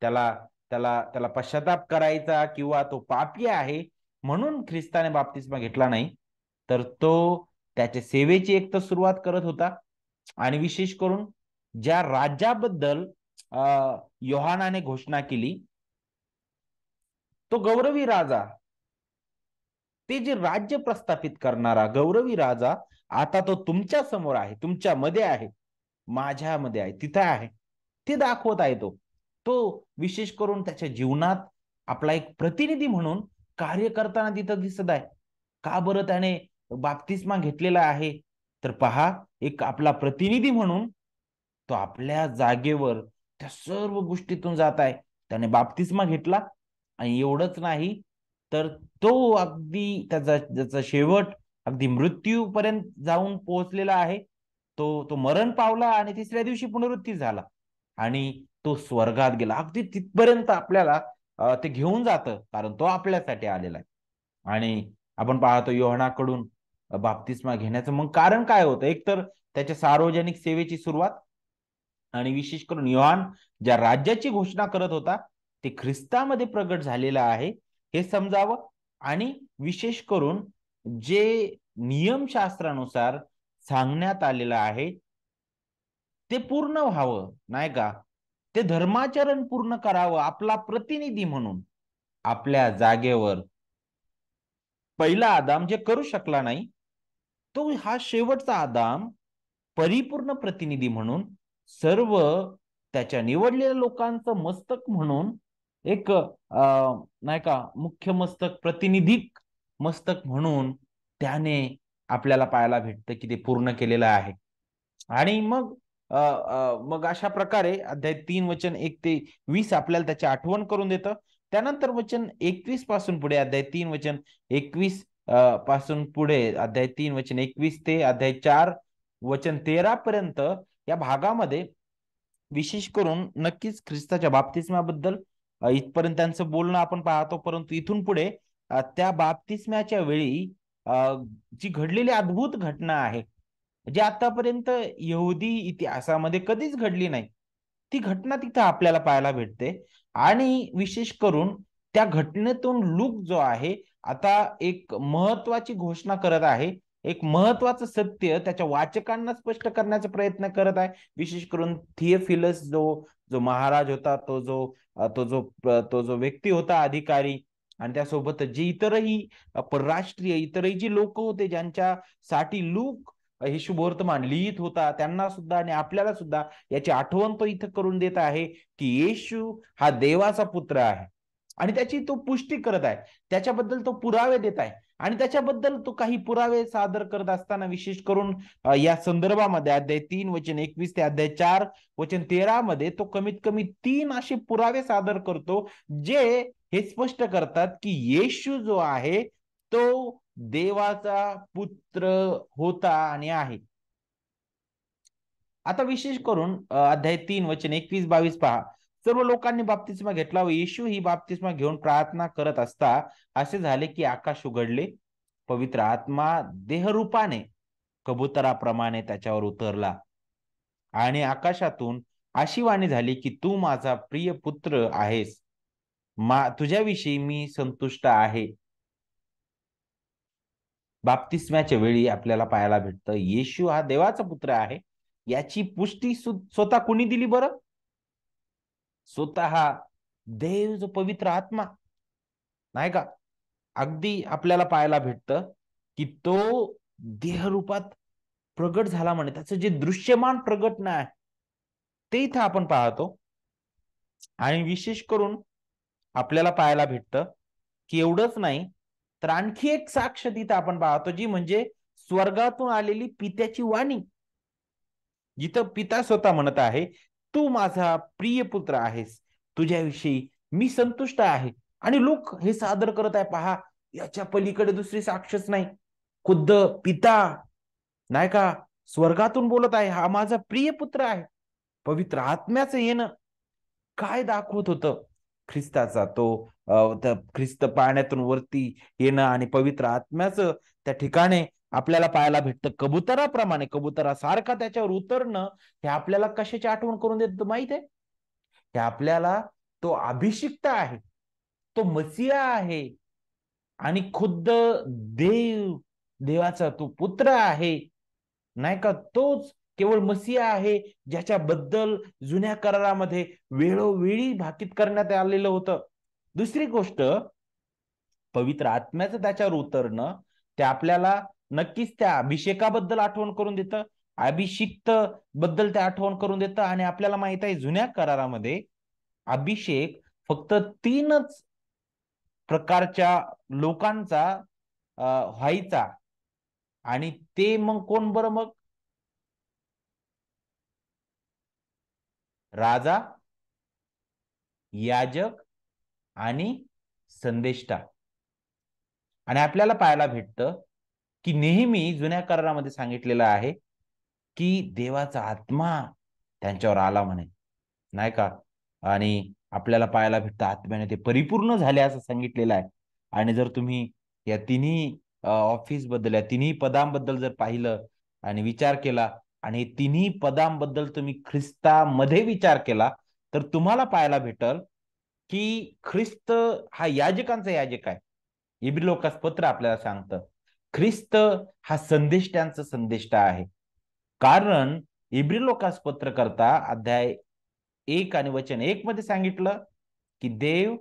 त्याला त्याला त्याला पश्चाताप करायचा किंवा तो पापी आहे म्हणून ख्रिस्ताने बाप्तिस्मा घेतला नाही, तर तो त्याच्या सेवेची एक तर सुरुवात करत होता. आणि विशेष करून ज्या राज्याबद्दल योहानाने घोषणा केली, तो गौरवी राजा, ते जे राज्य प्रस्थापित करणारा गौरवी राजा आता तो तुमच्या समोर आहे, तुमच्या मध्ये आहे, माझ्यामध्ये आहे, तिथं आहे, ते दाखवत आहे. तो विशेष करून त्याच्या जीवनात आपला एक प्रतिनिधी म्हणून कार्य करताना तिथं दिसत आहे. का बरं त्याने बाप्तिस्मा घेतलेला आहे, तर पहा, एक आपला प्रतिनिधी म्हणून तो आपल्या जागेवर त्या सर्व गोष्टीतून जात आहे. त्याने बाप्तिस्मा घेतला आणि एवढंच नाही, तर तो अगदी त्याचा शेवट अगदी मृत्यूपर्यंत जाऊन पोहोचलेला आहे. तो मरण पावला आणि तिसऱ्या दिवशी पुनरुत्थी झाला आणि तो स्वर्गात गेला. अगदी तिथपर्यंत आपल्याला ते घेऊन जातं, कारण तो आपल्यासाठी आलेला आहे. आणि आपण पाहतो योहानाकडून बाप्तिस्मा घेण्याचं मग कारण काय होतं, एक तर त्याच्या सार्वजनिक सेवेची सुरुवात, आणि विशेष करून योहान ज्या राज्याची घोषणा करत होता ते ख्रिस्तामध्ये प्रगट झालेलं आहे हे समजावं. आणि विशेष करून जे नियमशास्त्रानुसार सांगण्यात आलेलं आहे ते पूर्ण व्हावं नाही का. ते धर्माचरण पूर्ण करावं आपला प्रतिनिधी म्हणून आपल्या जागेवर. पहिला आदाम जे करू शकला नाही, तो हा शेवटचा आदाम परिपूर्ण प्रतिनिधी म्हणून सर्व त्याच्या निवडलेल्या लोकांचं मस्तक म्हणून एक नाही का मुख्य मस्तक, प्रतिनिधिक मस्तक म्हणून त्याने आपल्याला पाहायला भेटतं की ते पूर्ण केलेलं आहे. आणि मग अशा प्रकारे अध्याय 3 वचन 1 ते 20 आपल्याला त्याची आठवण करून देतं. त्यानंतर वचन 21 पासून पुढे अध्याय 3 वचन 21 पासून पुढे अध्याय 3 वचन 21 ते अध्याय 4 वचन 13 पर्यंत या भागामध्ये विशेष करून नक्कीच ख्रिस्ताच्या बाप्तिस्म्याबद्दल इथपर्यंत त्यांचं बोलणं आपण पाहतो. परंतु इथून पुढे त्या बाप्तिस्म्याच्या वेळी जी घडलेली अद्भुत घटना आहे, जी आतापर्यंत यहुदी इतिहासामध्ये कधीच घडली नाही, ती घटना तिथं आपल्याला पाहायला भेटते. आणि विशेष करून त्या घटनेतून लूक जो आहे आता एक महत्वाची घोषणा करत आहे, एक महत्वाचं सत्य त्याच्या वाचकांना स्पष्ट करण्याचा प्रयत्न करत आहे. विशेष करून थिओफिलस जो जो महाराज होता, तो जो व्यक्ती होता अधिकारी, आणि त्यासोबत जे इतरही परराष्ट्रीय इतरही जी लोक होते ज्यांच्यासाठी लूक हे शुभवर्तमान लिहित होता, त्यांना सुद्धा आणि आपल्याला सुद्धा याची आठवण तो इथं करून देत आहे की येशू हा देवाचा पुत्र आहे. आणि त्याची तो पुष्टी करत आहे, त्याच्याबद्दल तो पुरावे देत आहे. आणि त्याच्याबद्दल तो काही पुरावे सादर करत असताना विशेष करून या संदर्भामध्ये अध्याय 3 वचन 21 ते अध्याय 4 वचन 13 मध्ये तो कमीत कमी 3 असे पुरावे सादर करतो, जे हे स्पष्ट करतात की येशू जो आहे तो देवाचा पुत्र होता आणि आहे. आता विशेष करून अध्याय 3 वचन 21-22 पहा. सर्व लोकांनी बाप्तिस्मा घेतला व येशू ही बाप्तिस्मा घेऊन प्रार्थना करत असता असे झाले की आकाश उघडले, पवित्र आत्मा देहरूपाने कबुतराप्रमाणे त्याच्यावर उतरला आणि आकाशातून अशी वाणी झाली की तू माझा प्रिय पुत्र आहेस, तुझ्याविषयी मी संतुष्ट आहे. बाप्तिस्म्याच्या वेळी आपल्याला पाहायला भेटतं येशू हा देवाचा पुत्र आहे याची पुष्टी स्वतः कुणी दिली बरं? स्वतः देव जो पवित्र आत्मा, नाही का? अगदी आपल्याला पाहायला भेटतं की तो देहरूपात प्रगट झाला म्हणे, त्याचं जे दृश्यमान प्रगट नाही ते इथं आपण पाहतो. आणि विशेष करून आपल्याला पाहायला भेटतं की एवढंच नाही तर आणखी एक साक्ष तिथं आपण पाहतो, जी म्हणजे स्वर्गातून आलेली पित्याची वाणी, जिथं पिता स्वतः म्हणत आहे, तू माझा प्रिय पुत्र आहेस, तुझ्याविषयी मी संतुष्ट आहे. आणि लोक हे सादर करत आहे, पहा याच्या पलीकडे दुसरी साक्षच नाही. खुद्द पिता, नाही का, स्वर्गातून बोलत आहे, हा माझा प्रिय पुत्र आहे. पवित्र आत्म्याचं येणं काय दाखवत होतं? ख्रिस्ताचा तो ख्रिस्त पाण्यातून वरती येणं आणि पवित्र आत्म्याचं त्या ठिकाणी आपल्याला पाहायला भेटतं. कबुतराप्रमाणे, कबुतरासारखा त्याच्यावर उतरणं, हे आपल्याला कशाची आठवण करून देत माहित आहे? हे आपल्याला तो अभिषिक्त आहे, तो मसीहा आहे आणि खुद्द देव, देवाचा तो पुत्र आहे, नाही का? तोच केवळ मसीहा आहे ज्याच्याबद्दल जुन्या करारामध्ये वेळोवेळी भाकीत करण्यात आलेलं होतं. दुसरी गोष्ट, पवित्र आत्म्याचं त्याच्यावर उतरणं, ते आपल्याला नक्कीच त्या अभिषेकाबद्दल आठवण करून देतं, अभिषिक्त बद्दल ते आठवण करून देतं. आणि आपल्याला माहित आहे जुन्या करारामध्ये अभिषेक फक्त 3च प्रकारच्या लोकांचा व्हायचा. आणि ते मग कोण बरं? मग राजा, याजक आणि संदेष्टा. आणि आपल्याला पाहायला भेटतं की नेहमी जुन्या करारामध्ये सांगितलेलं आहे की देवाचा आत्मा त्यांच्यावर आला म्हणे, नाही का? आणि आपल्याला पाहायला भेटतं आत्म्याने ते परिपूर्ण झाले असं सांगितलेलं आहे. आणि जर तुम्ही या तिन्ही ऑफिस बद्दल, या तिन्ही पदांबद्दल जर पाहिलं आणि विचार केला आणि तिन्ही पदांबद्दल तुम्ही ख्रिस्तामध्ये विचार केला, तर तुम्हाला पाहायला भेटल की ख्रिस्त हा याजकांचा याजक आहे. इब्री लोकास पत्र आपल्याला सांगतं ख्रिस्त हा संदेष्टांचा संदेष्टा आहे. कारण इब्री लोकास पत्र करता अध्याय 1 आणि वचन 1 मध्ये सांगितलं की देव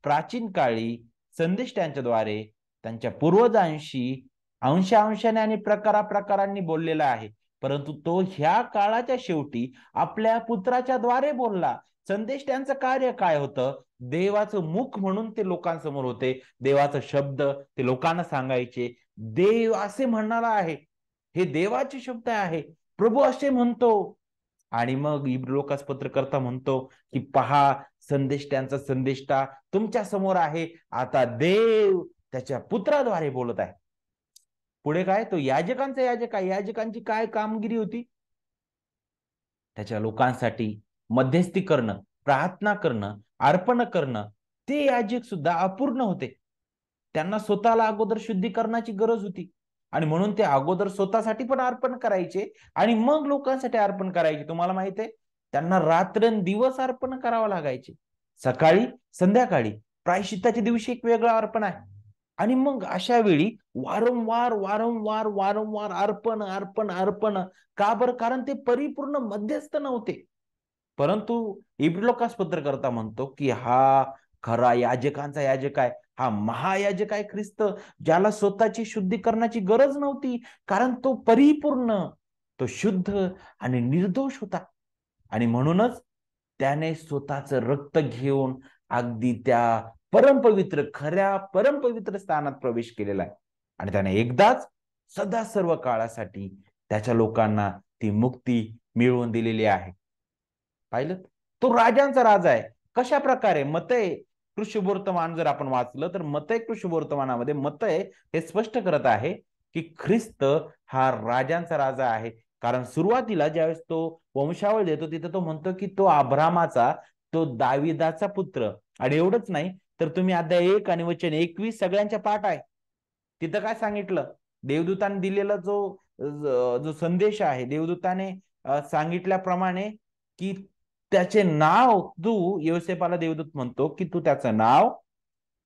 प्राचीन काळी संदेष्टांच्या द्वारे त्यांच्या पूर्वजांशी अंशांशाने आणि प्रकारांनी बोललेला आहे, परंतु तो ह्या काळाच्या शेवटी आपल्या पुत्राच्या द्वारे बोलला. संदेष्टांचं कार्य काय होतं? देवाचं मुख म्हणून ते लोकांसमोर होते, देवाचा शब्द ते लोकांना सांगायचे. देव असे म्हणणारा आहे, हे देवाचे शब्द आहे, प्रभू असे म्हणतो. आणि मग लोकास पत्रकर्ता म्हणतो की पहा, संदेष्टांचा संदेष्टा तुमच्या समोर आहे, आता देव त्याच्या पुत्राद्वारे बोलत आहे. पुढे काय? तो याजकांचा याजक आहे. याजकांची काय कामगिरी होती? त्याच्या लोकांसाठी मध्यस्थी करणं, प्रार्थना करणं, अर्पण करणं. ते याजक सुद्धा अपूर्ण होते. त्यांना स्वतःला अगोदर शुद्धीकरणाची गरज होती आणि म्हणून ते अगोदर स्वतःसाठी पण अर्पण करायचे आणि मग लोकांसाठी अर्पण करायचे. तुम्हाला माहित आहे, त्यांना रात्रंदिवस अर्पण करावं लागायचे. सकाळी, संध्याकाळी, प्रायश्चित्ताच्या दिवशी एक वेगळं अर्पण आहे. आणि मग अशा वेळी वारंवार वारंवार वारंवार अर्पण अर्पण अर्पण. का बरं? कारण ते परिपूर्ण मध्यस्थ नव्हते. परंतु इब्री लोकास पत्रकर्ता म्हणतो की हा खरा याजकांचा याजक आहे, हा महायाजक आहे ख्रिस्त, ज्याला स्वतःची शुद्धीकरणाची गरज नव्हती, कारण तो परिपूर्ण, तो शुद्ध आणि निर्दोष होता. आणि म्हणूनच त्याने स्वतःचं रक्त घेऊन अगदी त्या परमपवित्र, खऱ्या परमपवित्र स्थानात प्रवेश केलेला आहे. आणि त्याने एकदाच सदा सर्व काळासाठी त्याच्या लोकांना ती मुक्ती मिळवून दिलेली आहे. पाहिलं? तो राजांचा राजा आहे. कशा प्रकारे? मतय कृष्णवर्तमान जर आपण वाचलं तर मतय कृष्णवर्तमानामध्ये मतय हे स्पष्ट करत आहे की ख्रिस्त हा राजांचा राजा आहे. कारण सुरुवातीला ज्यावेळेस तो वंशावळ देतो तिथे तो म्हणतो की तो अब्रामाचा, तो दाविदाचा पुत्र. आणि एवढंच नाही तर तुम्ही अध्याय 1 आणि वचन 21 सगळ्यांच्या पाठ आहे. तिथं काय सांगितलं? देवदूताने दिलेला जो जो संदेश आहे, देवदूताने सांगितल्याप्रमाणे की त्याचे नाव तू, योसेफाला देवदूत म्हणतो की तू त्याचं नाव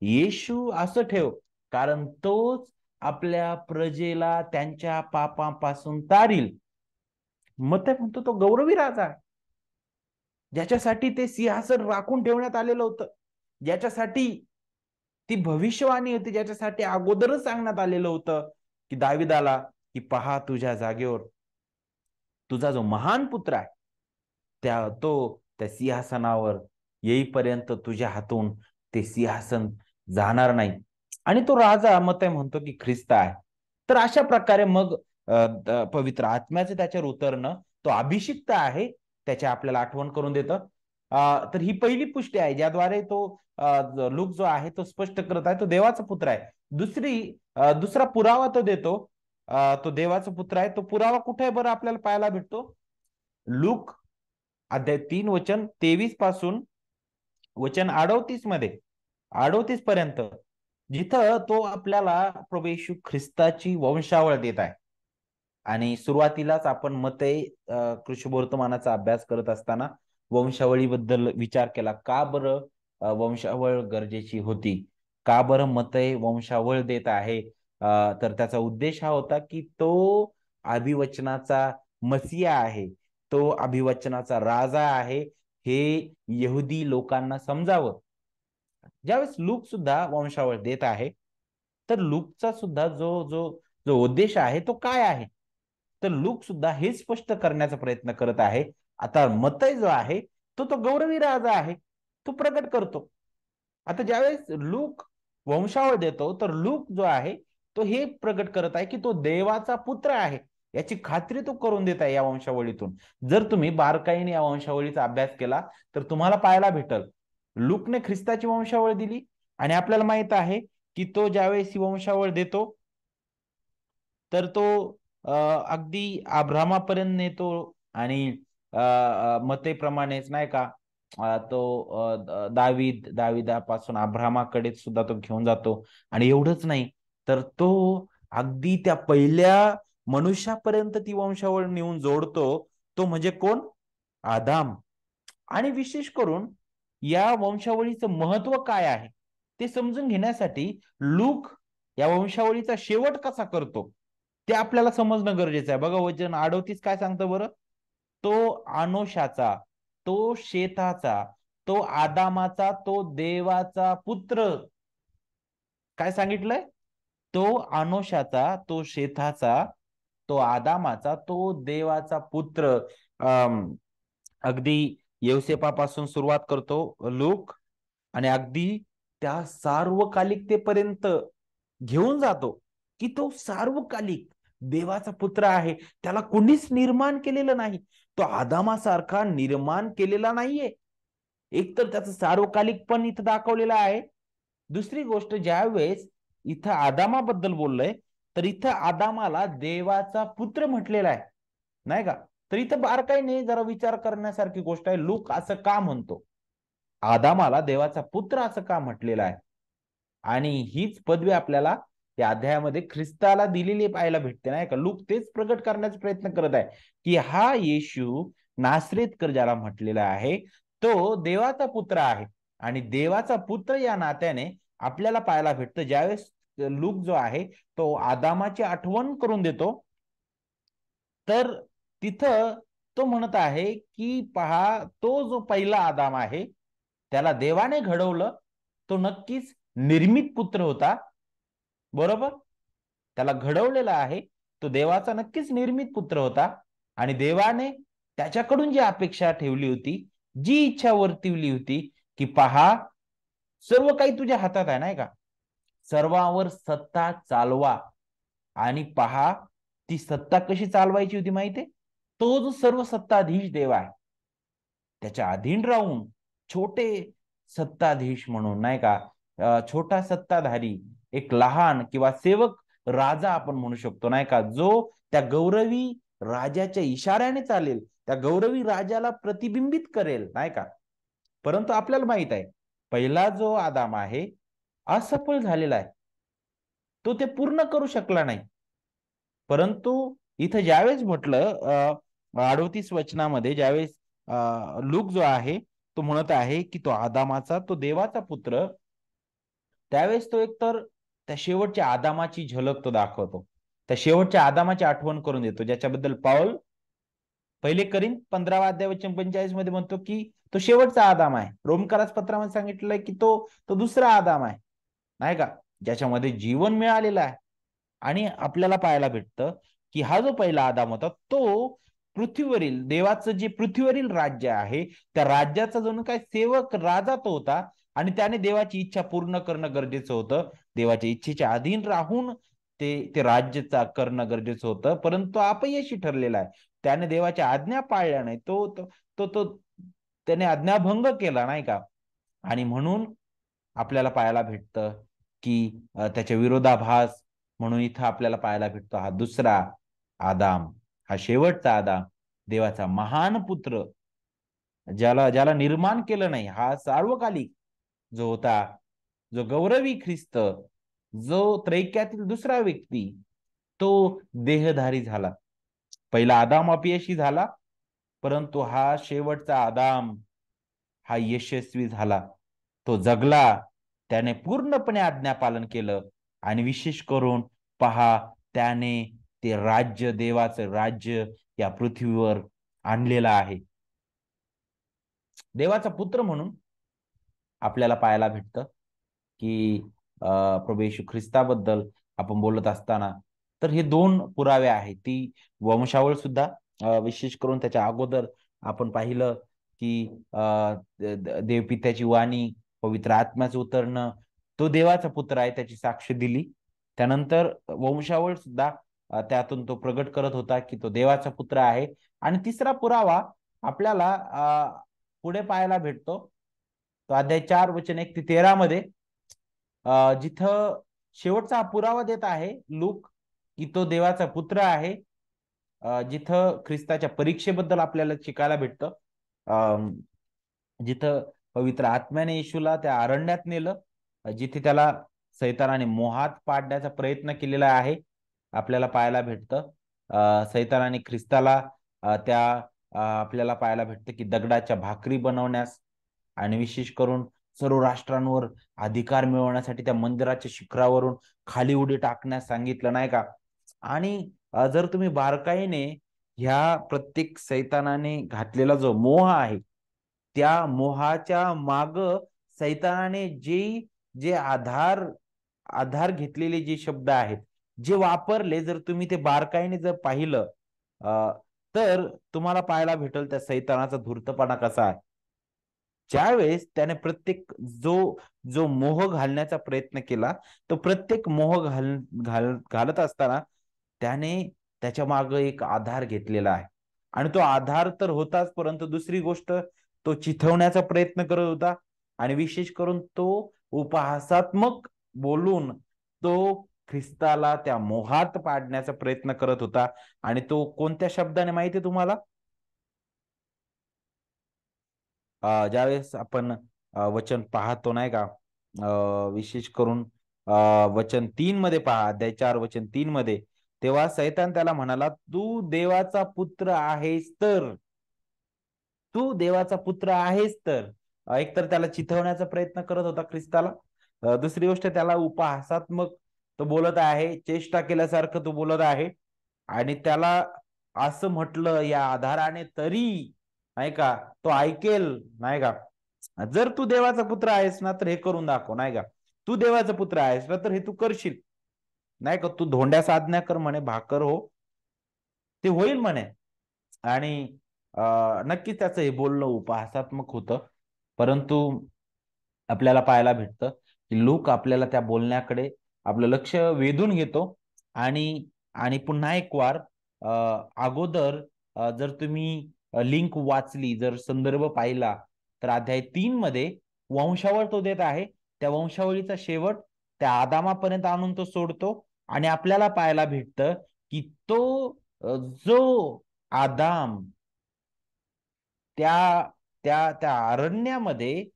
येशू असं ठेव, कारण तोच आपल्या प्रजेला त्यांच्या पापापासून तारील. मग ते म्हणतो तो गौरवी राजा, ज्याच्यासाठी ते सिंहासन राखून ठेवण्यात आलेलं होतं, ज्याच्यासाठी ती भविष्यवाणी होती, ज्याच्यासाठी अगोदरच सांगण्यात आलेलं होतं की दाविदाला, की पहा तुझ्या जागेवर तुझा जो महान पुत्र आहे त्या सिंहासनावर येईपर्यंत तुझ्या हातून ते सिंहासन जाणार नाही. आणि तो राजा मग ते म्हणतो की ख्रिस्त आहे. तर अशा प्रकारे मग पवित्र आत्म्याचं त्याच्यावर उतरणं, तो अभिषिक्त आहे, त्याची आपल्याला आठवण करून देतं. तर ही पहिली पुष्टी आहे ज्याद्वारे तो लूक जो आहे तो स्पष्ट करत आहे तो देवाचा पुत्र आहे. दुसरा पुरावा तो देतो, तो देवाचा पुत्र आहे. तो पुरावा कुठे आहे बरं आपल्याला पाहायला भेटतो? लूक अध्याय 3 वचन 23 पासून वचन 38 मध्ये, 38 पर्यंत, जिथं तो आपल्याला प्रभू येशू ख्रिस्ताची वंशावळ देत आहे. आणि सुरुवातीलाच आपण मते कृष्णवर्तमानाचा अभ्यास करत असताना वंशावळीबद्दल विचार केला. का बरं वंशावळ गरजेची होती? का बरं मते वंशावळ देत आहे? तर त्याचा उद्देश हा होता की तो अभिवचनाचा मसीहा आहे, तो अभिवचनाचा राजा आहे, हे यहुदी लोकांना समजावं. ज्यावेळेस लूक सुद्धा वंशावळ देत आहे, तर लूकचा सुद्धा जो जो जो उद्देश आहे तो काय आहे? तर लूक सुद्धा हे स्पष्ट करण्याचा प्रयत्न करत आहे. आता मत्तई जो आहे तो गौरवी राजा आहे, तो प्रकट करतो. आता ज्यावेळेस लूक वंशावळ देतो, तर लूक जो आहे तो हे प्रकट करत आहे की तो देवाचा पुत्र आहे, याची खात्री तो करून देत आहे या वंशावळीतून. जर तुम्ही बारकाईने या वंशावळीचा अभ्यास केला तर तुम्हाला पाहायला भेटल, लूकने ख्रिस्ताची वंशावळ दिली. आणि आपल्याला माहित आहे की तो ज्यावेळेस ही वंशावळ देतो, तर तो अगदी अब्रामापर्यंत नेतो. आणि मतेप्रमाणेच नाही का, दाविदापासून अब्रामाकडे सुद्धा तो घेऊन जातो. आणि एवढंच नाही, तर तो अगदी त्या पहिल्या मनुष्यापर्यंत ती वंशावळ नेऊन जोडतो. तो म्हणजे कोण? आदाम. आणि विशेष करून या वंशावळीचं महत्व काय आहे ते समजून घेण्यासाठी लूक या वंशावळीचा शेवट कसा करतो ते आपल्याला समजणं गरजेचं आहे. बघा वचन 38 काय सांगतं बरं? तो अनोशाचा, तो शेताचा, तो आदामाचा, तो देवाचा पुत्र. काय सांगितलंय? तो अनोशाचा, तो शेताचा, तो आदामाचा, तो देवाचा पुत्र. अगदी यवसेपापासून सुरुवात करतो लूक, आणि अगदी त्या सार्वकालिकतेपर्यंत घेऊन जातो की तो सार्वकालिक देवाचा पुत्र आहे. त्याला कोणीच निर्माण केलेलं नाही, तो आदामासारखा निर्माण केलेला नाहीये. एक तर त्याचं सार्वकालिक पण इथं दाखवलेलं आहे. दुसरी गोष्ट, ज्या वेळेस इथं आदामाबद्दल बोललंय, तर इथं आदामाला देवाचा पुत्र म्हटलेला आहे, नाही का? तर इथं बारकाईने जरा विचार करण्यासारखी गोष्ट आहे. लूक असं का म्हणतो, आदामाला देवाचा पुत्र असं का म्हटलेलं आहे? आणि हीच पदवी आपल्याला त्या अध्यायामध्ये ख्रिस्ताला दिलेली पाहायला भेटते, नाही का? लूक तेच प्रकट करण्याचा प्रयत्न करत आहे की हा येशू नासरेतकर ज्याला म्हटलेला आहे तो देवाचा पुत्र आहे. आणि देवाचा पुत्र या नात्याने आपल्याला पाहायला भेटतं, ज्यावेळेस लूक जो आहे तो आदामाची आठवण करून देतो, तर तिथं तो म्हणत आहे की पहा, तो जो पहिला आदाम आहे त्याला देवाने घडवलं, तो नक्कीच निर्मित पुत्र होता, बरोबर? त्याला घडवलेला आहे, तो देवाचा नक्कीच निर्मित पुत्र होता. आणि देवाने त्याच्याकडून जी अपेक्षा ठेवली होती, जी इच्छा वर्तवली होती, की पहा सर्व काही तुझ्या हातात आहे, नाही का? सर्वांवर सत्ता चालवा. आणि पहा ती सत्ता कशी चालवायची होती माहितीये? तो जो सर्व सत्ताधीश देव आहे त्याच्या अधीन राहून छोटे सत्ताधीश म्हणून, नाही का, छोटा सत्ताधारी, एक लहान किंवा सेवक राजा आपण म्हणू शकतो, नाही का, जो त्या गौरवी राजाच्या इशाऱ्याने चालेल, त्या गौरवी राजाला प्रतिबिंबित करेल, नाही का? परंतु आपल्याला माहित आहे पहिला जो आदाम आहे असफल झालेला आहे, तो ते पूर्ण करू शकला नाही. परंतु इथं ज्यावेळेस म्हटलं 38 वचनामध्ये, ज्यावेळेस लूक जो आहे तो म्हणत आहे की तो आदामाचा, तो देवाचा पुत्र, त्यावेळेस तो एकतर त्या शेवटच्या आदामाची झलक तो दाखवतो. त्या शेवटच्या आदामाची आठवण करून देतो, ज्याच्याबद्दल पाऊल पहिले करीन 15 अध्याय वचन 45 मध्ये म्हणतो की तो शेवटचा आदाम आहे. रोमकारास पत्रामध्ये सांगितलंय की तो तो दुसरा आदाम आहे, नाही का, ज्याच्यामध्ये जीवन मिळालेलं आहे. आणि आपल्याला पाहायला भेटतं की हा जो पहिला आदाम होता तो पृथ्वीवरील देवाचं जे पृथ्वीवरील राज्य आहे त्या राज्याचा जणू काय सेवक राजा तो होता. आणि त्याने देवाची इच्छा पूर्ण करणं गरजेचं होतं. देवाच्या इच्छेच्या अधीन राहून ते ते राज्य करणं गरजेचं होतं, परंतु अपयशी ठरलेला आहे. त्याने देवाच्या आज्ञा पाळल्या नाही. तो तो तो तो त्याने आज्ञाभंग केला, नाही का. आणि म्हणून आपल्याला पाहायला भेटतं की त्याच्या विरोधाभास म्हणून इथं आपल्याला पाहायला भेटतो हा दुसरा आदाम, हा शेवटचा आदाम, देवाचा महान पुत्र, ज्याला ज्याला निर्माण केलं नाही, हा सार्वकालिक जो होता, जो गौरवी ख्रिस्त, जो त्रैक्यातील दुसरा व्यक्ती, तो देहधारी झाला. पहिला आदाम अपयशी झाला, परंतु हा शेवटचा आदाम हा यशस्वी झाला. तो जगला, त्याने पूर्णपणे आज्ञापालन केलं. आणि विशेष करून पहा, त्याने ते राज्य, देवाचं राज्य या पृथ्वीवर आणलेलं आहे. देवाचा पुत्र म्हणून आपल्याला पाहायला भेटतं की प्रभू येशू ख्रिस्ताबद्दल आपण बोलत असताना तर हे दोन पुरावे आहेत. ती वंशावळ सुद्धा, विशेष करून त्याच्या अगोदर आपण पाहिलं की देवपित्याची वाणी, पवित्र आत्म्याचं उतरणं, तो देवाचा पुत्र आहे, त्याची साक्ष दिली. त्यानंतर वंशावळ सुद्धा त्यातून तो प्रगट करत होता की तो देवाचा पुत्र आहे. आणि तिसरा पुरावा आपल्याला पुढे पाहायला भेटतो, तो अध्याय 4 वचन 1 ते 13 मध्ये, जिथं शेवटचा पुरावा देत आहे लूक की तो देवाचा पुत्र आहे. जिथं ख्रिस्ताच्या परीक्षेबद्दल आपल्याला शिकायला भेटतं, जिथं पवित्र आत्म्याने येशूला त्या अरण्यात नेलं, जिथे त्याला सैतानाने मोहात पाडण्याचा प्रयत्न केलेला आहे. आपल्याला पाहायला भेटतं सैतानाने ख्रिस्ताला आपल्याला पाहायला भेटतं की दगडाच्या भाकरी बनवण्यास आणि विशेष करून सर्व राष्ट्रांवर अधिकार मिळवण्यासाठी त्या मंदिराच्या शिखरावरून खाली उडी टाकण्यास सांगितलं, नाही का. आणि जर तुम्ही बारकाईने ह्या प्रत्येक सैतानाने घातलेला जो मोह आहे, त्या मोहाच्या माग सैतानाने जे जे आधार आधार घेतलेले जे शब्द आहेत, जे वापरले, जर तुम्ही ते बारकाईने जर पाहिलं तर तुम्हाला पाहायला भेटेल त्या सैतानाचा धूर्तपणा कसा आहे. ज्यावेळेस त्याने प्रत्येक जो जो मोह घालण्याचा प्रयत्न केला, तो प्रत्येक मोह घालत असताना त्याने त्याच्या मागे एक आधार घेतलेला आहे. आणि तो आधार तर होताच, परंतु दुसरी गोष्ट, तो चिथवण्याचा प्रयत्न करत होता. आणि विशेष करून तो उपहासात्मक बोलून तो ख्रिस्ताला त्या मोहात पाडण्याचा प्रयत्न करत होता. आणि तो कोणत्या शब्दाने माहिती आहे तुम्हाला? ज्यावेळेस आपण वचन पाहतो, नाही का, विशेष करून वचन 3 मध्ये पहा, अध्याय 4 वचन 3 मध्ये, तेव्हा सैतान त्याला म्हणाला, तू देवाचा पुत्र आहेस तर, तू देवाचा पुत्र आहेस तर. एक तर त्याला चिथवण्याचा प्रयत्न करत होता ख्रिस्ताला, दुसरी गोष्ट त्याला उपहासात्मक तो बोलत आहे, चेष्टा केल्यासारखं तो बोलत आहे. आणि त्याला असं म्हटलं या आधाराने तरी, नाही का, तो ऐकेल, नाही का. जर तू देवाचा पुत्र आहेस ना तर हे करून दाखव, नाही का. तू देवाचा पुत्र आहेस ना तर हे तू करशील, नाही का. तू धोंड्यास आज्ञा कर म्हणे, भाकर हो, ते होईल म्हणे. आणि नक्कीच त्याचं हे बोलणं उपहासात्मक होतं. परंतु आपल्याला पाहायला भेटतं की लोक आपल्याला त्या बोलण्याकडे आपलं लक्ष वेधून घेतो. आणि आणि पुन्हा एक वार अगोदर जर तुम्ही लिंक वाचली, जर संदर्भ पाहिला, तर अध्याय 3 मध्ये वंशावळ तो देत आहे. त्या वंशावळीचा शेवट त्या आदामापर्यंत आणून तो सोडतो. आणि आपल्याला पाहायला भेटतं की तो जो आदाम त्या त्या त्या अरण्यामध्ये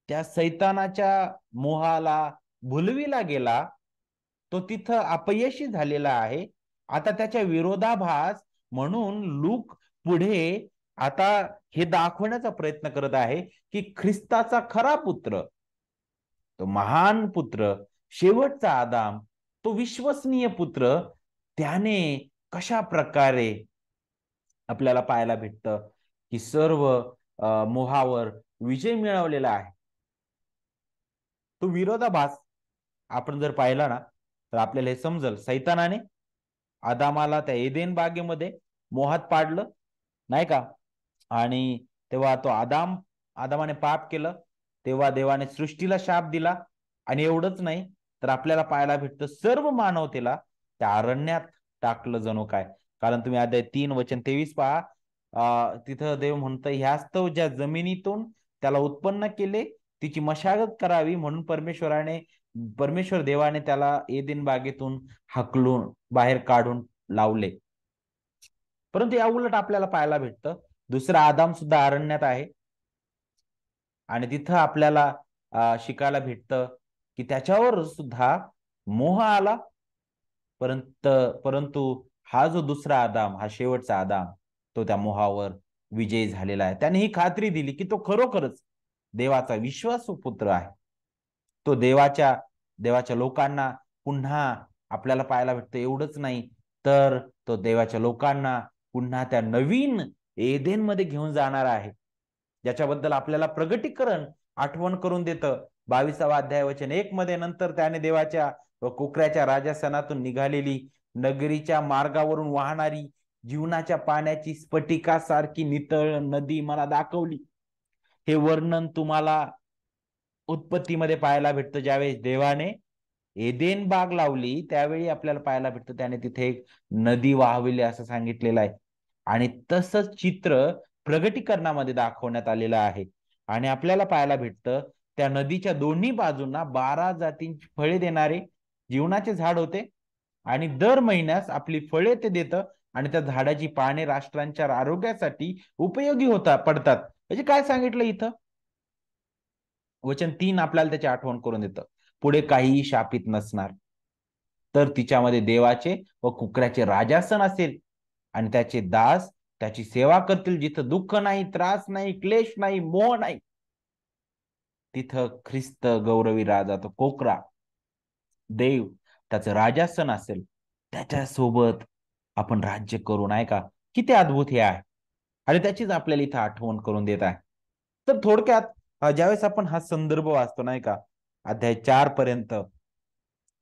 त्या सैतानाच्या मोहाला भुलविला गेला, तो तिथं अपयशी झालेला आहे. आता त्याच्या विरोधाभास म्हणून लूक पुढे आता हे दाखवण्याचा प्रयत्न करत आहे की ख्रिस्ताचा खरा पुत्र, तो महान पुत्र, शेवटचा आदाम, तो विश्वसनीय पुत्र, त्याने कशा प्रकारे आपल्याला पाहायला भेटतं की सर्व मोहावर विजय मिळवलेला आहे. तो विरोधाभास आपण जर पाहिला ना, तर आपल्याला हे समजल, सैतानाने आदामाला त्या एदेन बागेमध्ये मोहात पाडलं, नाही का? आणि तेव्हा तो आदामाने पाप केलं, तेव्हा देवाने सृष्टीला शाप दिला. आणि एवढंच नाही, तर आपल्याला पाहायला भेटतं सर्व मानवतेला त्या अरण्यात टाकलं जणू काय. कारण तुम्ही अध्याय 3 वचन 23 पहा, तिथं देव म्हणतं, ह्यास्तव ज्या जमिनीतून त्याला उत्पन्न केले तिची मशागत करावी म्हणून परमेश्वर देवाने त्याला एदेन बागेतून हाकलून बाहेर काढून लावले. परंतु या उलट आपल्याला पाहायला भेटतं दुसरा आदाम सुद्धा अरण्यात आहे. आणि तिथं आपल्याला शिकायला भेटतं की त्याच्यावर सुद्धा मोह आला. परंतु हा जो दुसरा आदाम, हा शेवटचा आदाम, तो त्या मोहावर विजयी झालेला आहे. त्याने ही खात्री दिली की तो खरोखरच देवाचा विश्वासू पुत्र आहे. तो देवाच्या लोकांना पुन्हा आपल्याला पाहायला भेटतं. एवढंच नाही, तर तो देवाच्या लोकांना पुन्हा त्या नवीन एदेनमध्ये घेऊन जाणार आहे, ज्याच्याबद्दल आपल्याला प्रगटीकरण आठवण करून देतं. 22 अध्याय 1 वचन मध्ये, नंतर त्याने देवाच्या व कुकऱ्याच्या राजासनातून निघालेली नगरीच्या मार्गावरून वाहणारी जीवनाच्या पाण्याची स्फटिकासारखी नितळ नदी मला दाखवली. हे वर्णन तुम्हाला उत्पत्तीमध्ये पाहायला भेटतं. ज्यावेळेस देवाने एदेन बाग लावली त्यावेळी आपल्याला पाहायला भेटतं त्याने तिथे एक नदी वाहविली असं सांगितलेलं आहे. आणि तसंच चित्र प्रगटीकरणामध्ये दाखवण्यात आलेलं आहे. आणि आपल्याला पाहायला भेटतं त्या नदीच्या दोन्ही बाजूंना 12 जातींची फळे देणारे जीवनाचे झाड होते. आणि दर महिन्यास आपली फळे ते देतं. आणि त्या झाडाची पाने राष्ट्रांच्या आरोग्यासाठी उपयोगी पडतात. म्हणजे काय सांगितलं इथं? वचन 3 आपल्याला त्याची आठवण करून देतं. पुढे काहीही शापित नसणार, तर तिच्यामध्ये देवाचे व कुकऱ्याचे राजासन असेल आणि त्याचे दास त्याची सेवा करतील. जिथं दुःख नाही, त्रास नाही, क्लेश नाही, मोह नाही, तिथं ख्रिस्त गौरवी राजा, तो कोकरा देव, त्याचं राजासन असेल. त्याच्यासोबत आपण राज्य करू, नाही का? किती अद्भुत हे आहे. आणि त्याचीच आपल्याला इथं आठवण करून देत आहे. तर थोडक्यात ज्यावेळेस आपण हा संदर्भ वाचतो, नाही का, अध्याय 4 पर्यंत,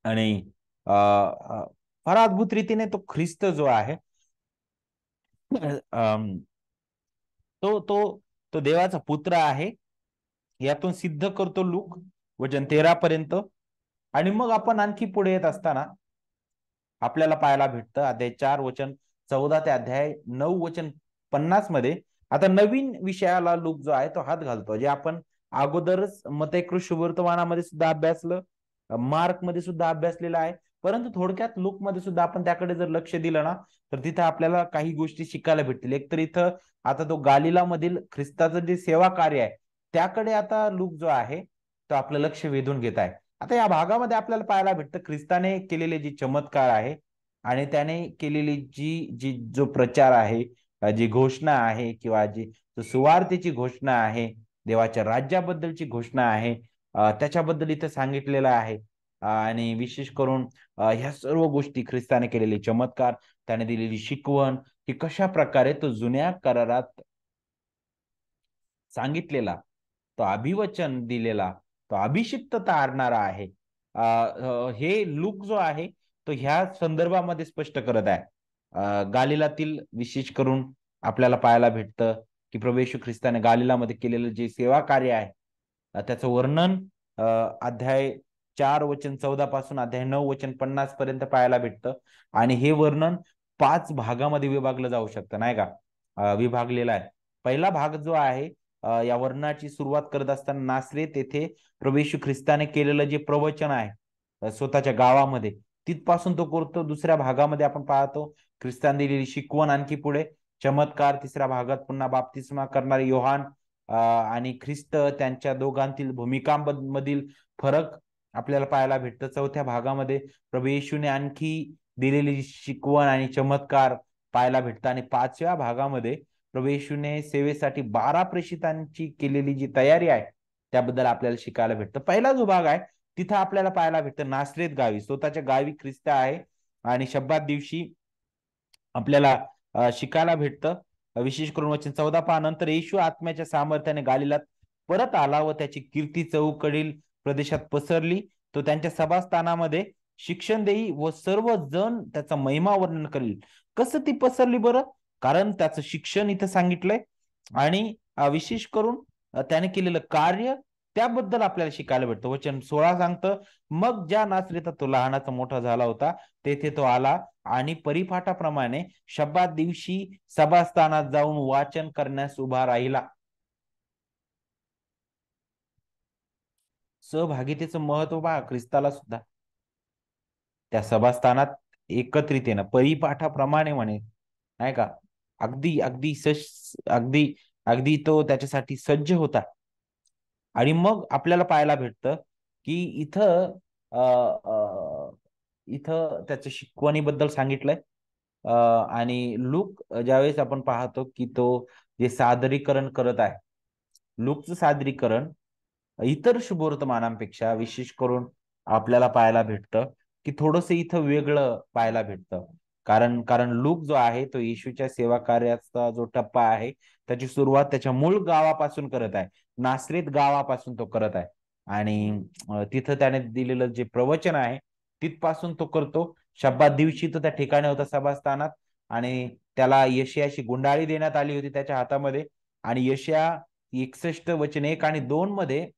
आणि फार अद्भुत रीतीने तो ख्रिस्त जो आहे, तो तो तो देवाचा पुत्र आहे यातून सिद्ध करतो लूक वचन 13 पर्यंत. आणि मग आपण आणखी पुढे येत असताना आपल्याला पाहायला भेटतं अध्याय 4 वचन 14 ते अध्याय 9 वचन 50 मध्ये आता नवीन विषयाला लूक जो आहे तो हात घालतो, जे आपण अगोदरच मत्तेकृत शुभवर्तमानामध्ये सुद्धा अभ्यासलं, मार्क मध्ये सुद्धा अभ्यासलेलं आहे. परंतु थोडक्यात लूक मध्ये सुद्धा आपण त्याकडे जर लक्ष दिलं ना, तर तिथं आपल्याला काही गोष्टी शिकायला भेटतील. एक तर इथं आता तो गालिला मधील ख्रिस्ताचं जे सेवा कार्य आहे त्याकडे आता लूक जो आहे तो आपलं लक्ष वेधून घेत आहे. आता या भागामध्ये आपल्याला पाहायला भेटतं ख्रिस्ताने केलेले जे चमत्कार आहे आणि त्याने केलेली जी जी जो प्रचार आहे, जी घोषणा आहे, किंवा जी सुवार्तेची घोषणा आहे, देवाच्या राज्याबद्दलची घोषणा आहे, त्याच्याबद्दल इथं सांगितलेलं आहे. आणि विशेष करून ह्या सर्व गोष्टी, ख्रिस्ताने केलेले चमत्कार, त्याने दिलेली शिकवण, की कशा प्रकारे तो जुन्या करारात सांगितलेला, तो अभिवचन दिलेला, तो अभिषिक्त तारणारा आहे, हे लूक जो आहे तो ह्या संदर्भामध्ये स्पष्ट करत आहे. गालिलातील विशेष करून आपल्याला पाहायला भेटतं की प्रभू येशू ख्रिस्ताने गालिलामध्ये केलेलं जे सेवा कार्य आहे, त्याचं वर्णन अध्याय 4 वचन 14 पासून अध्याय 9 वचन 50 पर्यंत पाहायला भेटतं. आणि हे वर्णन 5 भागामध्ये विभागलं जाऊ शकतं, नाही का? विभागलेला आहे. पहिला भाग जो आहे, या वर्णनाची सुरुवात करत असताना नासरेत येथे प्रभू येशू ख्रिस्ताने केलेलं जे प्रवचन आहे स्वतःच्या गावामध्ये, तिथपासून तो करतो. दुसऱ्या भागामध्ये आपण पाहतो ख्रिस्ताने दिलेली शिकवण, आणखी पुढे चमत्कार. तिसऱ्या भागात पुन्हा बाप्तिस्मा करणारे योहान आणि ख्रिस्त, त्यांच्या दोघांतील भूमिकांमधील फरक आपल्याला पाहायला भेटतं. चौथ्या भागामध्ये प्रभू येशूने आणखी दिलेली शिकवण आणि चमत्कार पाहायला भेटतं. आणि 5व्या भागामध्ये प्रभू येशूने सेवेसाठी 12 प्रेषितांची केलेली जी तयारी आहे त्याबद्दल आपल्याला शिकायला भेटतं. पहिला जो भाग आहे तिथं आपल्याला पाहायला भेटतं नासरेत गावी, स्वतःच्या गावी ख्रिस्त आहे आणि शब्दात दिवशी आपल्याला शिकायला भेटतं. विशेष करून वचन 14 पहा, नंतर येशू आत्म्याच्या सामर्थ्याने गालिलात परत आला व त्याची कीर्ती चहूकडील प्रदेशात पसरली. तो त्यांच्या सभास्थानामध्ये शिक्षण देई व सर्व जण त्याचा महिमा वर्णन करील. कसं ती पसरली बरं? कारण त्याचं शिक्षण इथं सांगितलंय आणि विशेष करून त्याने केलेलं कार्य त्याबद्दल आपल्याला शिकायला भेटतं. वचन 16 सांगतं, मग ज्या नासरीत तो लहानाचा मोठा झाला होता तेथे तो आला आणि परिपाठाप्रमाणे शब्दात दिवशी सभास्थानात जाऊन वाचन करण्यास उभा राहिला. सहभागितेचं महत्व पहा ख्रिस्ताला सुद्धा त्या सभास्थानात एकत्रित येणं परिपाठाप्रमाणे म्हणे, नाही का? अगदी अगदी अगदी अगदी तो त्याच्यासाठी सज्ज होता. आणि मग आपल्याला पाहायला भेटतं की इथं अ, अ, इथं त्याच्या शिकवणीबद्दल सांगितलंय. आणि लूक ज्यावेळेस आपण पाहतो की तो जे सादरीकरण करत आहे, लूकचं सादरीकरण इतर शुभवर्तमानांपेक्षा विशेष करून आपल्याला पाहायला भेटतं की थोडंसं इथं वेगळं पाहायला भेटतं. कारण कारण लूक जो आहे तो येशूच्या सेवा कार्याचा जो टप्पा आहे त्याची सुरुवात त्याच्या मूळ गावापासून करत आहे. नासरीत गावापासून तो करत आहे आणि तिथं त्याने दिलेलं जे प्रवचन आहे तिथपासून तो करतो. शब्दात दिवशी तो त्या ठिकाणी होता सभास्थानात आणि त्याला यशयाची गुंडाळी देण्यात आली होती त्याच्या हातामध्ये आणि यशया 61 वचन 1 आणि 2 मध्ये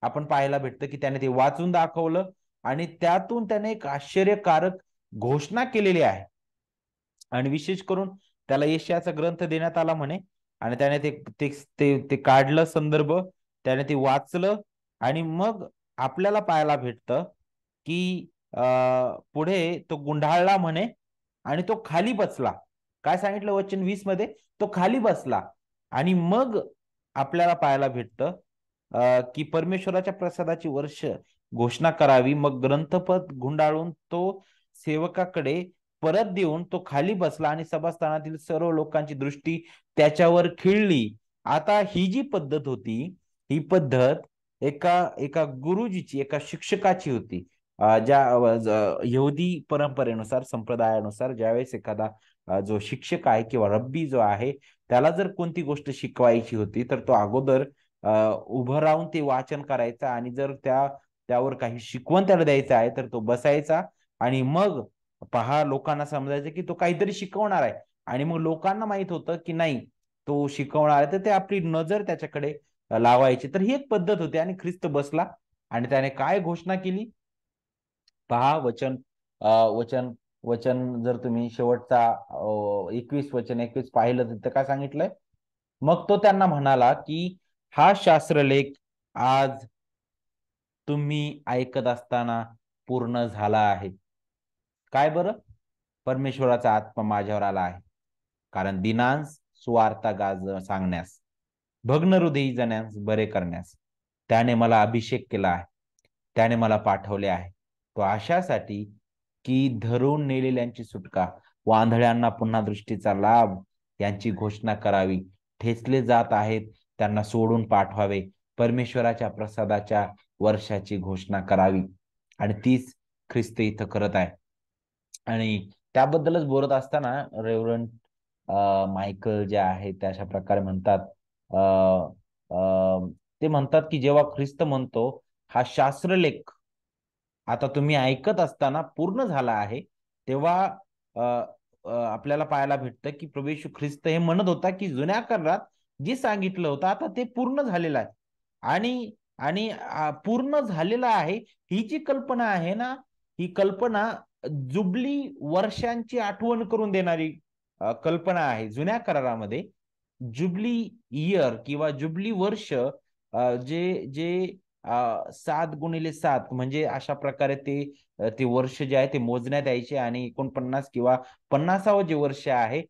आपण पाहायला भेटतं की त्याने ते वाचून दाखवलं आणि त्यातून त्याने एक आश्चर्यकारक घोषणा केलेली आहे. आणि विशेष करून त्याला यशयाचा ग्रंथ देण्यात आला म्हणे आणि त्याने ते ते ते, ते काढलं संदर्भ, त्याने ते वाचलं आणि मग आपल्याला पाहायला भेटतं की पुढे तो गुंडाळला म्हणे आणि तो खाली बसला. काय सांगितलं वचन 20 मध्ये? तो खाली बसला आणि मग आपल्याला पाहायला भेटतं की परमेश्वराच्या प्रसादाची वर्ष घोषणा करावी. मग ग्रंथपद गुंडाळून तो सेवकाकडे परत देऊन तो खाली बसला आणि सभास्थानातील सर्व लोकांची दृष्टी त्याच्यावर खिळली. आता ही जी पद्धत होती, ही पद्धत एका एका गुरुजीची, एका शिक्षकाची होती. यहुदी परंपरेनुसार, संप्रदायानुसार ज्यावेळेस एखादा जो शिक्षक आहे किंवा रब्बी जो आहे त्याला जर कोणती गोष्ट शिकवायची होती तर तो अगोदर उभं राहून ते वाचन करायचा आणि जर त्यावर काही शिकवण त्याला द्यायचं आहे तर तो बसायचा आणि मग पहा लोकांना समजायचं की तो काहीतरी शिकवणार आहे आणि मग लोकांना माहित होतं की नाही तो शिकवणार आहे तर ते आपली नजर त्याच्याकडे लावायची. तर ही एक पद्धत होती आणि ख्रिस्त बसला आणि त्याने काय घोषणा केली पहा. वचन वचन जर तुम्ही शेवटचा 21 वचन 21 पाहिलं तर काय सांगितलंय? मग तो त्यांना म्हणाला की हा शास्त्रलेख आज तुम्ही ऐकत असताना पूर्ण झाला आहे. काय बरं? परमेश्वराचा आत्मा माझ्यावर आला आहे कारण दिनांस सुवार्ता सांगण्यास, भग्न हृदयी जणांस बरे करण्यास त्याने मला अभिषेक केला आहे. त्याने मला पाठवले आहे तो अशासाठी की धरून नेलेल्यांची सुटका, आंधळ्यांना पुन्हा दृष्टीचा लाभ यांची घोषणा करावी. ठेचले जात आहेत त्यांना सोडून पाठवावे. परमेश्वराच्या प्रसादाच्या वर्षाची घोषणा करावी आणि तीच ख्रिस्त इथं करत आहे. आणि त्याबद्दलच बोलत असताना रेव्हरंड मायकल जे आहे ते अशा प्रकारे म्हणतात, ते म्हणतात की जेव्हा ख्रिस्त म्हणतो हा शास्त्रलेख आता तुम्ही ऐकत असताना पूर्ण झाला आहे, तेव्हा अ, आपल्याला पाहायला भेटतं की प्रभू येशू ख्रिस्त हे म्हणत होता की जुन्या करारात जे सांगितलं होतं आता ते पूर्ण झालेलं आहे. आणि आणि पूर्ण झालेलं आहे ही जी कल्पना आहे ना, ही कल्पना जुबली वर्षांची आठवण करून देणारी कल्पना आहे. जुन्या करारामध्ये जुबली इयर किंवा जुबली वर्ष जे जे 7 गुणिले 7 म्हणजे अशा प्रकारे ते वर्ष जे आहे ते मोजण्यात यायचे आणि 49 किंवा 50वं जे वर्ष आहे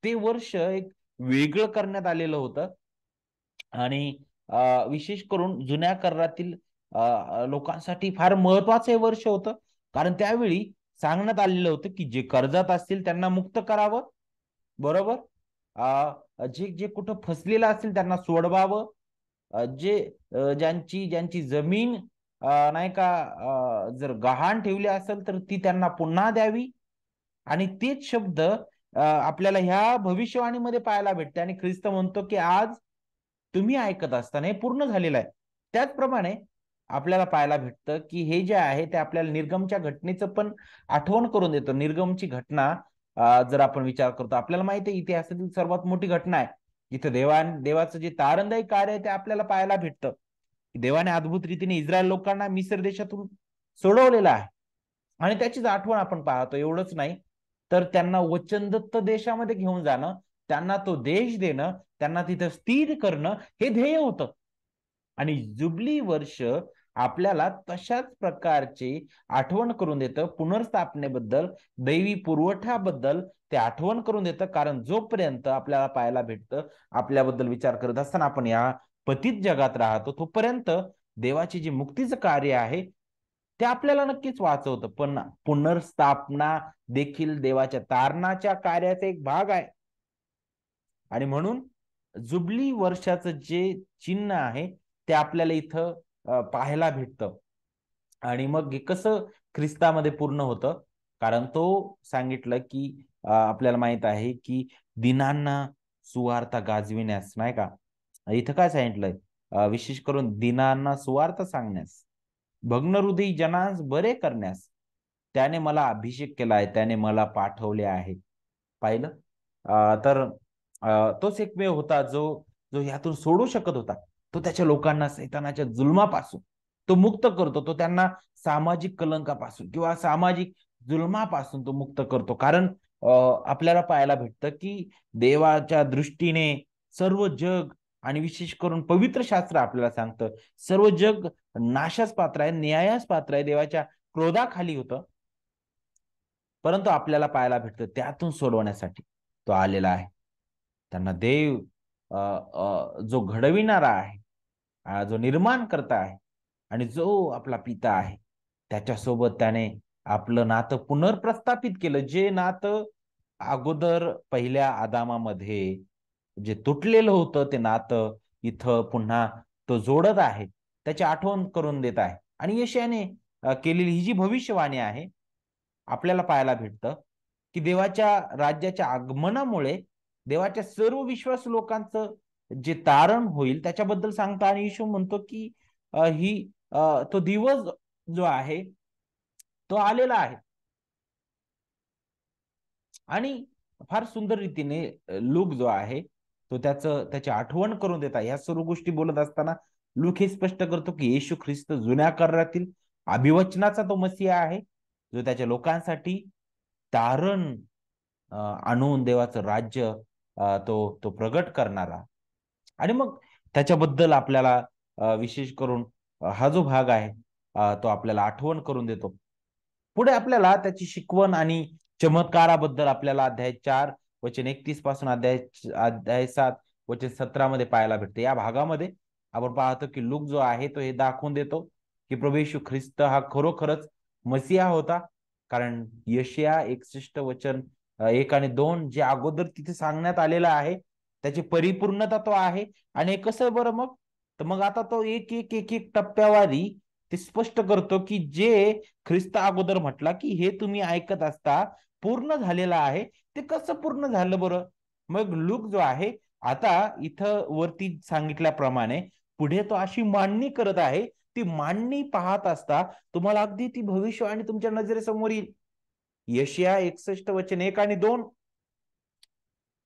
ते वर्ष एक वेगळं करण्यात आलेलं होतं. आणि विशेष करून जुन्या करारातील लोकांसाठी फार महत्वाचं हे वर्ष होतं. कारण त्यावेळी सांगण्यात आलेलं होतं की जे कर्जात असतील त्यांना मुक्त करावं, बरोबर? जे जे कुठं फसलेलं असेल त्यांना सोडवावं. जे ज्यांची ज्यांची जमीन नाही का जर गहाण ठेवली असेल तर ती त्यांना पुन्हा द्यावी. आणि तेच शब्द आपल्याला ह्या भविष्यवाणीमध्ये पाहायला भेटते. आणि ख्रिस्त म्हणतो की आज तुम्ही ऐकत असताना हे पूर्ण झालेलं आहे. त्याचप्रमाणे आपल्याला पाहायला भेटतं की हे जे आहे ते आपल्याला निर्गमच्या घटनेचं पण आठवण करून देतो. निर्गमची घटना जर आपण विचार करतो, आपल्याला माहिती आहे इतिहासातील सर्वात मोठी घटना आहे. इथं देवाचं जे तारणदायी कार्य आहे ते आपल्याला पाहायला भेटतं. देवाने अद्भुत रीतीने इस्रायल लोकांना मिस्र देशातून सोडवलेलं आहे. आणि त्याचीच आठवण आपण पाहतो. एवढंच नाही तर त्यांना वचनदत्त देशामध्ये घेऊन जाणं, त्यांना तो देश देणं, त्यांना तिथं स्थिर करणं हे ध्येय होतं. आणि जुबली वर्ष आपल्याला तशाच प्रकारची आठवण करून देतं. पुनर्स्थापनेबद्दल, दैवी पुरवठ्याबद्दल ते आठवण करून देतं. कारण जोपर्यंत आपल्याला पाहायला भेटतं, आपल्याबद्दल विचार करत असताना आपण या पतित जगात राहतो, तोपर्यंत देवाचे जे मुक्तीचं कार्य आहे ते आपल्याला नक्कीच वाचवतं. पण पुनर्स्थापना देखील देवाच्या तारणाच्या कार्याचा एक भाग आहे. आणि म्हणून जुबली वर्षाचं जे चिन्ह आहे ते आपल्याला इथं पाहायला भेटतं. आणि मग हे कसं ख्रिस्तामध्ये पूर्ण होतं, कारण तो सांगितलं की आपल्याला माहित आहे की दिनांना सुवार्ता गाजविण्यास, नाही का, इथं काय सांगितलंय, विशेष करून दिनांना सुवार्ता सांगण्यास, भग्न हृदयी जनास बरे करण्यास त्याने मला अभिषेक केला आहे, त्याने मला पाठवले आहे. पाहिलं तर तोच एकमेव होता जो जो ह्यातून सोडू शकत होता. तो त्याच्या लोकांना सैतानाच्या जुलमापासून तो मुक्त करतो. तो त्यांना सामाजिक कलंकापासून किंवा सामाजिक जुलमापासून तो मुक्त करतो. कारण आपल्याला पाहायला भेटतं की देवाच्या दृष्टीने सर्व जग आणि विशेष करून पवित्र शास्त्र आपल्याला सांगतं सर्व जग नाशास पात्र आहे, न्यायास पात्र आहे, देवाच्या क्रोधाखाली होतं. परंतु आपल्याला पाहायला भेटतं त्यातून सोडवण्यासाठी तो आलेला आहे. त्यांना देव जो घडविणारा आहे, जो निर्माण करता आहे आणि जो आपला पिता आहे, त्याच्यासोबत त्याने आपलं नातं पुनर्प्रस्थापित केलं. जे नातं अगोदर पहिल्या आदामामध्ये जे तुटलेलं होतं ते नातं इथं पुन्हा तो जोडत आहे, त्याची आठवण करून देत आहे. आणि यशाने केलेली ही जी भविष्यवाणी आहे आपल्याला पाहायला भेटतं की देवाच्या राज्याच्या आगमनामुळे देवाच्या सर्व विश्वास लोकांचं जे तारण होईल त्याच्याबद्दल सांगता. आणि येशू म्हणतो की तो दिवस जो आहे तो आलेला आहे. आणि फार सुंदर रीतीने लूक जो आहे तो त्याची आठवण करून देता. ह्या सर्व गोष्टी बोलत असताना लूक हे स्पष्ट करतो की येशू ख्रिस्त जुन्या करारातील अभिवचनाचा तो मसीहा आहे, जो त्याच्या लोकांसाठी तारण आणून देवाचं राज्य तो प्रगट करणारा. आणि मग त्याच्याबद्दल आपल्याला विशेष करून हा जो भाग आहे तो आपल्याला आठवण करून देतो. पुढे आपल्याला त्याची शिकवण आणि चमत्काराबद्दल आपल्याला अध्याय 4 वचन 31 पासून अध्याय 7 वचन 17 मध्ये पाहायला भेटते. या भागामध्ये आपण पाहतो की लूक जो आहे तो हे दाखवून देतो की प्रभू येशू ख्रिस्त हा खरोखरच मसीहा होता. कारण यशया 61 वचन 1 आणि 2 जे अगोदर तिथे सांगण्यात आलेलं आहे त्याची परिपूर्णता तो आहे. आणि हे कसं बरं मग, तर मग आता तो एक एक एक एक टप्प्यावारी ते स्पष्ट करतो की जे ख्रिस्त अगोदर म्हटला की हे तुम्ही ऐकत असता पूर्ण झालेलं आहे, ते कसं पूर्ण झालं बरं. मग लूक जो आहे आता इथं वरती सांगितल्याप्रमाणे पुढे तो अशी मांडणी करत आहे. ती मांडणी पाहत असता तुम्हाला अगदी ती भविष्यवाणी तुमच्या नजरेसमोर येईल. यशया 61 वचन 1 आणि 2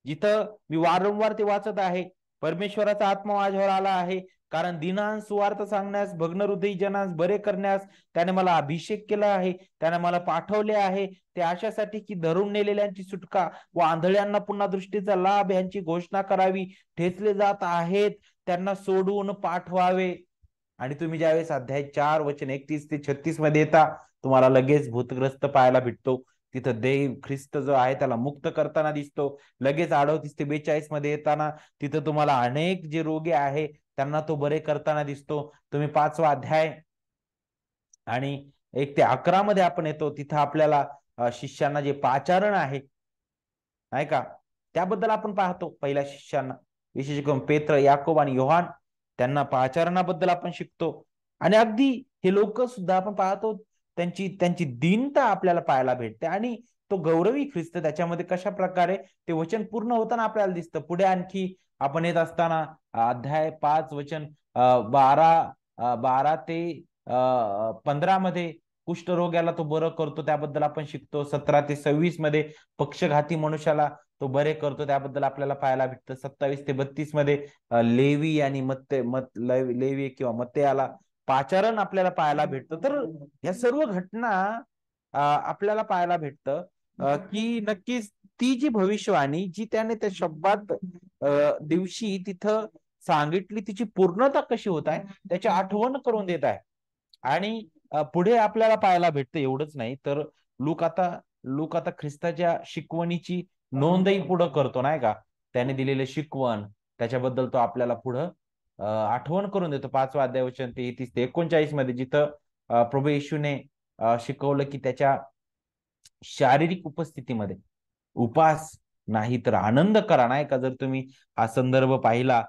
जिथं मी वारंवार ते वाचत आहे, परमेश्वराचा आत्मा माझ्यावर आला आहे, कारण दीनांस सुवार्थ सांगण्यास, भग्न हृदयी जनास बरे करण्यास त्याने मला अभिषेक केला आहे. त्याने मला पाठवले आहे, ते अशासाठी की धरून नेलेल्यांची सुटका व आंधळ्यांना पुन्हा दृष्टीचा लाभ यांची घोषणा करावी. ठेचले जात आहेत त्यांना सोडून पाठवावे. आणि तुम्ही ज्यावेळेस अध्याय 4 वचन 31 ते 36 मध्ये येता, तुम्हाला लगेच भूतग्रस्त पाहायला भेटतो. तिथं देव ख्रिस्त जो आहे त्याला मुक्त करताना दिसतो. लगेच 38 ते 42 मध्ये येताना तिथं तुम्हाला अनेक जे रोगी आहे त्यांना तो बरे करताना दिसतो. तुम्ही 5वा अध्याय आणि 1 ते 11 मध्ये आपण येतो, तिथं आपल्याला शिष्यांना जे पाचारण आहे नाही का, त्याबद्दल आपण पाहतो. पहिल्या शिष्यांना विशेष करून पेत्र, याकोब आणि योहान त्यांना पाचारणाबद्दल आपण शिकतो. आणि अगदी हे लोक सुद्धा आपण पाहतो त्यांची त्यांची दीनता आपल्याला पाहायला भेटते. आणि तो गौरवी ख्रिस्त त्याच्यामध्ये कशा प्रकारे ते वचन पूर्ण होताना आपल्याला दिसतं. पुढे आणखी आपण येत असताना अध्याय 5 वचन 12 ते 15 मध्ये कुष्ठरोग्याला तो बरं करतो, त्याबद्दल आपण शिकतो. 17 ते 26 मध्ये पक्षघाती मनुष्याला तो बरे करतो, त्याबद्दल आपल्याला पाहायला भेटतं. 27 ते 32 मध्ये लेवी आणि लेवी किंवा मत्तेयाला पाचारण आपल्याला पाहायला भेटतं. तर या सर्व घटना आपल्याला पाहायला भेटतं की नक्कीच ती जी भविष्यवाणी जी त्याने त्या शब्दात दिवशी तिथं सांगितली, तिची पूर्णता कशी होत आहे त्याची आठवण करून देत आहे. आणि पुढे आपल्याला पाहायला भेटतं एवढंच नाही तर लूक आता ख्रिस्ताच्या शिकवणीची नोंदही पुढं करतो, नाही का. त्याने दिलेले शिकवण त्याच्याबद्दल तो आपल्याला पुढं आठवण करून देतो. 5वा अध्याय वचन 33 ते 39 मध्ये, जिथं प्रभू येशूने शिकवलं की त्याच्या शारीरिक उपस्थितीमध्ये उपास नाही तर आनंद करा, नाही का. जर तुम्ही हा संदर्भ पाहिला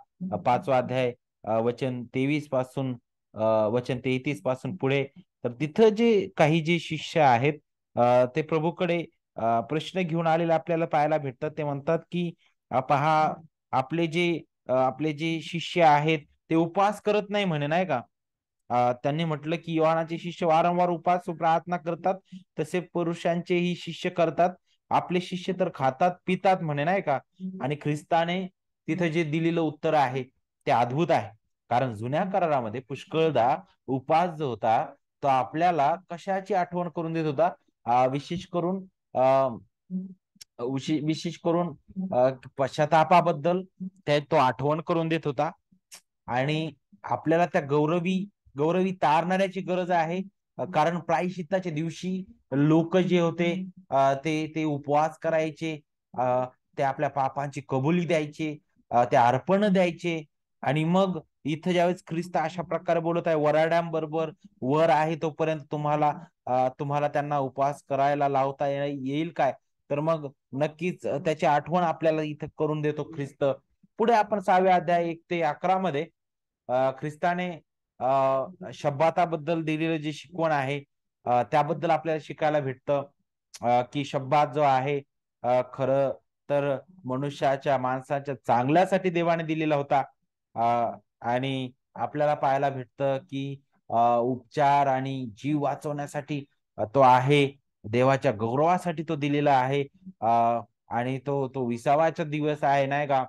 5वा अध्याय वचन 23 पासून वचन 33 पासून पुढे, तर तिथं जे काही जे शिष्य आहेत ते प्रभूकडे प्रश्न घेऊन आलेले आपल्याला पाहायला भेटतात. ते म्हणतात की पहा, आपले जे शिष्य आहेत ते उपवास करत नाही म्हणे, नाही का. त्यांनी म्हटलं की योहानाचे शिष्य वारंवार उपवास प्रार्थना करतात, तसे पुरुषांचेही शिष्य करतात. आपले शिष्य तर खातात पितात म्हणे, नाही का. आणि ख्रिस्ताने तिथे जे दिलेलं उत्तर आहे ते अद्भुत आहे. कारण जुन्या करारामध्ये पुष्कळदा उपवास जो होता तो आपल्याला कशाची आठवण करून देत होता. विशेष करून विशेष करून पश्चातापाबद्दल तो आठवण करून देत होता. आणि आपल्याला त्या गौरवी तारणाऱ्याची गरज आहे. कारण प्रायश्चित्ताच्या दिवशी लोक जे होते ते उपवास करायचे, ते आपल्या पापांची कबुली द्यायचे, ते अर्पण द्यायचे. आणि मग इथं ज्यावेळेस ख्रिस्त अशा प्रकारे बोलत आहे वराड्यांबरोबर वर आहे तोपर्यंत तुम्हाला त्यांना उपवास करायला लावता येईल काय. तर मग नक्कीच त्याची आठवण आपल्याला इथं करून देतो ख्रिस्त. पुढे आपण 6व्या अध्याय 1 ते 11 मध्ये ख्रिस्ताने शब्बाताबद्दल दिलेलं जे शिकवण आहे त्याबद्दल आपल्याला शिकायला भेटतं की शब्बात जो आहे खरं तर माणसाच्या चांगल्यासाठी देवाने दिलेला होता. आणि आपल्याला पाहायला भेटतं की उपचार आणि जीव वाचवण्यासाठी तो आहे. देवाच्या गौरवासाठी तो दिलेला आहे. आणि तो विसावाचा दिवस आहे, नाही का.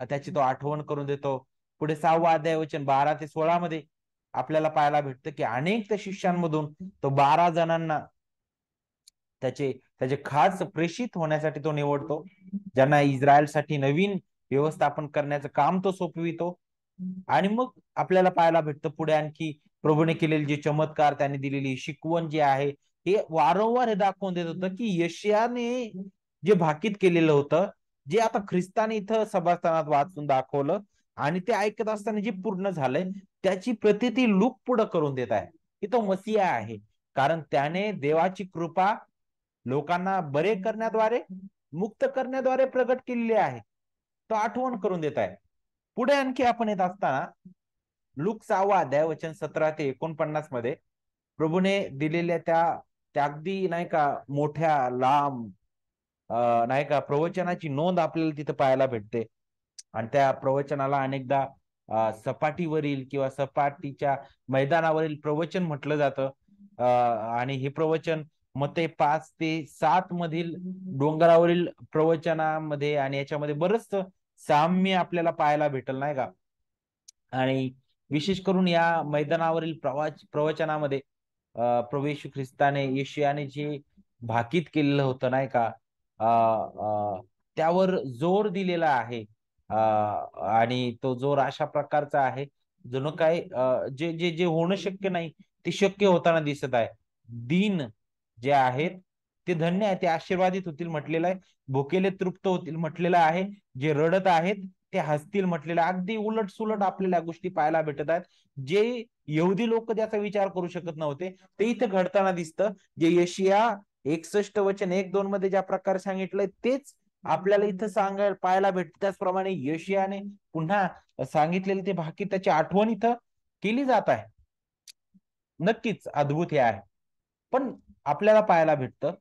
त्याची तो आठवण करून देतो. पुढे 6वा अध्याय वचन 12 ते 16 मध्ये आपल्याला पाहायला भेटतं की अनेक त्या शिष्यांमधून तो 12 जणांना त्याचे त्याचे खास प्रेषित होण्यासाठी तो निवडतो, ज्यांना इस्रायलसाठी नवीन व्यवस्थापन करण्याचं काम तो सोपवितो. आणि मग आपल्याला पाहायला भेटतं पुढे आणखी प्रभूने केलेले जे चमत्कार, त्यांनी दिलेली शिकवण जे आहे हे वारंवार हे दाखवून देत होतं की यशाने जे भाकीत केलेलं होतं, जे आता ख्रिस्ताने इथं सभास्थानात वाचून दाखवलं आणि ते ऐकत असताना जे पूर्ण झालंय त्याची प्रतिती लूक पुढं करून देत आहे की तो मसीहा आहे. कारण त्याने देवाची कृपा लोकांना बरे करण्याद्वारे, मुक्त करण्याद्वारे प्रगट केलेली आहे. तो आठवण करून देत आहे. पुढे आणखी आपण येत असताना लूक 6वा अध्याय वचन 17 ते 49 मध्ये प्रभूने दिलेल्या त्या त्या अगदी नाही का मोठ्या लांब नाही का प्रवचनाची नोंद आपल्याला तिथे पाहायला भेटते. आणि त्या प्रवचनाला अनेकदा सपाटीवरील किंवा सपाटीच्या मैदानावरील प्रवचन म्हटलं जातं. आणि हे प्रवचन मते 5 ते 7 मधील डोंगरावरील प्रवचनामध्ये आणि याच्यामध्ये बरंच साम्य आपल्याला पाहायला भेटल, नाही का. आणि विशेष करून या मैदानावरील प्रवचनामध्ये प्रभू येशू ख्रिस्ताने येशयाने जे भाकीत केलेलं होतं, नाही का, त्यावर जोर दिलेला आहे. आणि तो जोर अशा प्रकारचा आहे जणू काय जे जे जे होणं शक्य नाही ते शक्य होताना दिसत आहे. दीन जे आहेत ते धन्य आहे, ते आशीर्वादित होतील म्हटलेलं आहे. भुकेले तृप्त होतील म्हटलेलं आहे. जे रडत आहेत ते हसतील म्हटलेलं आहे. अगदी उलट सुलट आपल्याला गोष्टी पाहायला भेटत आहेत. जे यहुदी लोक ज्याचा विचार करू शकत नव्हते ते इथं घडताना दिसतं. जे यशिया 61 वचन 1-2 मध्ये ज्या प्रकारे सांगितलंय तेच आपल्याला इथं सांगायला पाहायला भेटत. त्याचप्रमाणे यशियाने पुन्हा सांगितलेले ते भाकी त्याची आठवण इथं केली जात आहे. नक्कीच अद्भुत हे आहे. पण आपल्याला पाहायला भेटतं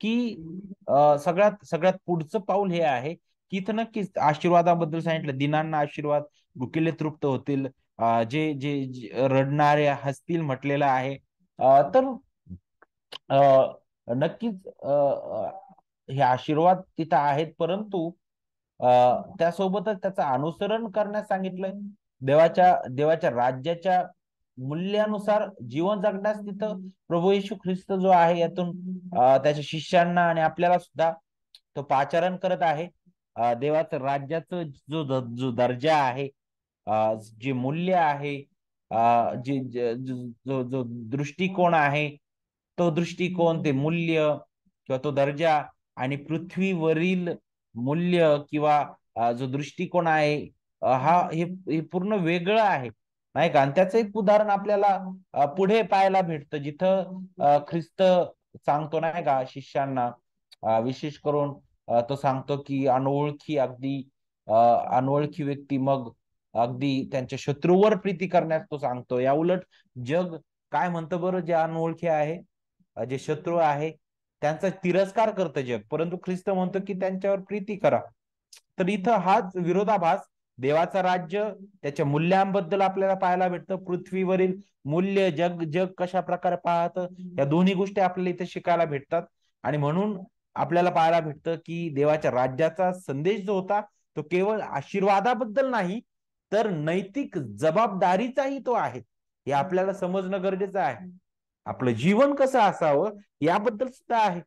की सगळ्यात सगळ्यात पुढचं पाऊल हे आहे की इथं नक्कीच आशीर्वादाबद्दल सांगितलं, दिनांना आशीर्वाद, भुकेले तृप्त होतील, जे रडणारे हसतील म्हटलेलं आहे. तर नक्कीच हे आशीर्वाद तिथं आहेत, परंतु अ, त्यासोबतच त्याचं अनुसरण करण्यास सांगितलंय. देवाच्या राज्याच्या मूल्यानुसार जीवन जगण्यास तिथं प्रभू येशू ख्रिस्त जो आहे यातून त्याच्या शिष्यांना आणि आपल्याला सुद्धा तो पाचारण करत आहे. देवाचं राज्याचं जो दर्जा आहे, जे मूल्य आहे, जो दृष्टिकोन आहे, तो दृष्टिकोन, ते मूल्य किंवा तो दर्जा आणि पृथ्वीवरील मूल्य किंवा जो दृष्टिकोन आहे, हे पूर्ण वेगळं आहे, नाही का? आणि त्याचं एक उदाहरण आपल्याला पुढे पाहायला भेटतं, जिथं ख्रिस्त सांगतो नाही का शिष्यांना, विशेष करून तो सांगतो की अनोळखी व्यक्ती मग अगदी त्यांच्या शत्रूवर प्रीती करण्यास तो सांगतो. या उलट जग काय म्हणतं बरं, जे अनोळखी आहे, जे शत्रू आहे, त्यांचा तिरस्कार करतं जग, परंतु ख्रिस्त म्हणतो की त्यांच्यावर प्रीती करा. तर इथं हाच विरोधाभास देवाचं राज्य त्याच्या मूल्यांबद्दल आपल्याला पाहायला भेटतं. पृथ्वीवरील मूल्य, जग कशा प्रकारे पाहतं, या दोन्ही गोष्टी आपल्याला इथे शिकायला भेटतात. आणि म्हणून आपल्याला पाहायला भेटतं की देवाच्या राज्याचा संदेश जो होता तो केवळ आशीर्वादाबद्दल नाही, तर नैतिक जबाबदारीचाही तो आहे, हे आपल्याला समजणं गरजेचं आहे. आपलं जीवन कसं असावं याबद्दल सुद्धा आहे.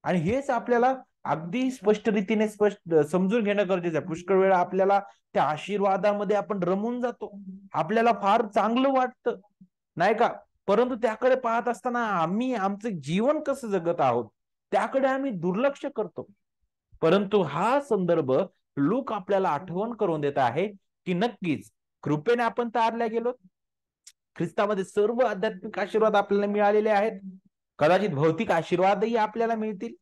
आणि हेच आपल्याला अगदी स्पष्ट रीतीने स्पष्ट समजून घेणं गरजेचं आहे. पुष्कळ वेळा आपल्याला त्या आशीर्वादामध्ये आपण रमून जातो, आपल्याला फार चांगलं वाटतं, नाही का? परंतु त्याकडे पाहत असताना आम्ही आमचं जीवन कसं जगत आहोत त्याकडे आम्ही दुर्लक्ष करतो. परंतु हा संदर्भ लूक आपल्याला आठवण करून देत आहे की नक्कीच कृपेने आपण तारल्या गेलो, ख्रिस्तामध्ये सर्व आध्यात्मिक आशीर्वाद आपल्याला मिळालेले आहेत, कदाचित भौतिक आशीर्वादही आपल्याला मिळतील,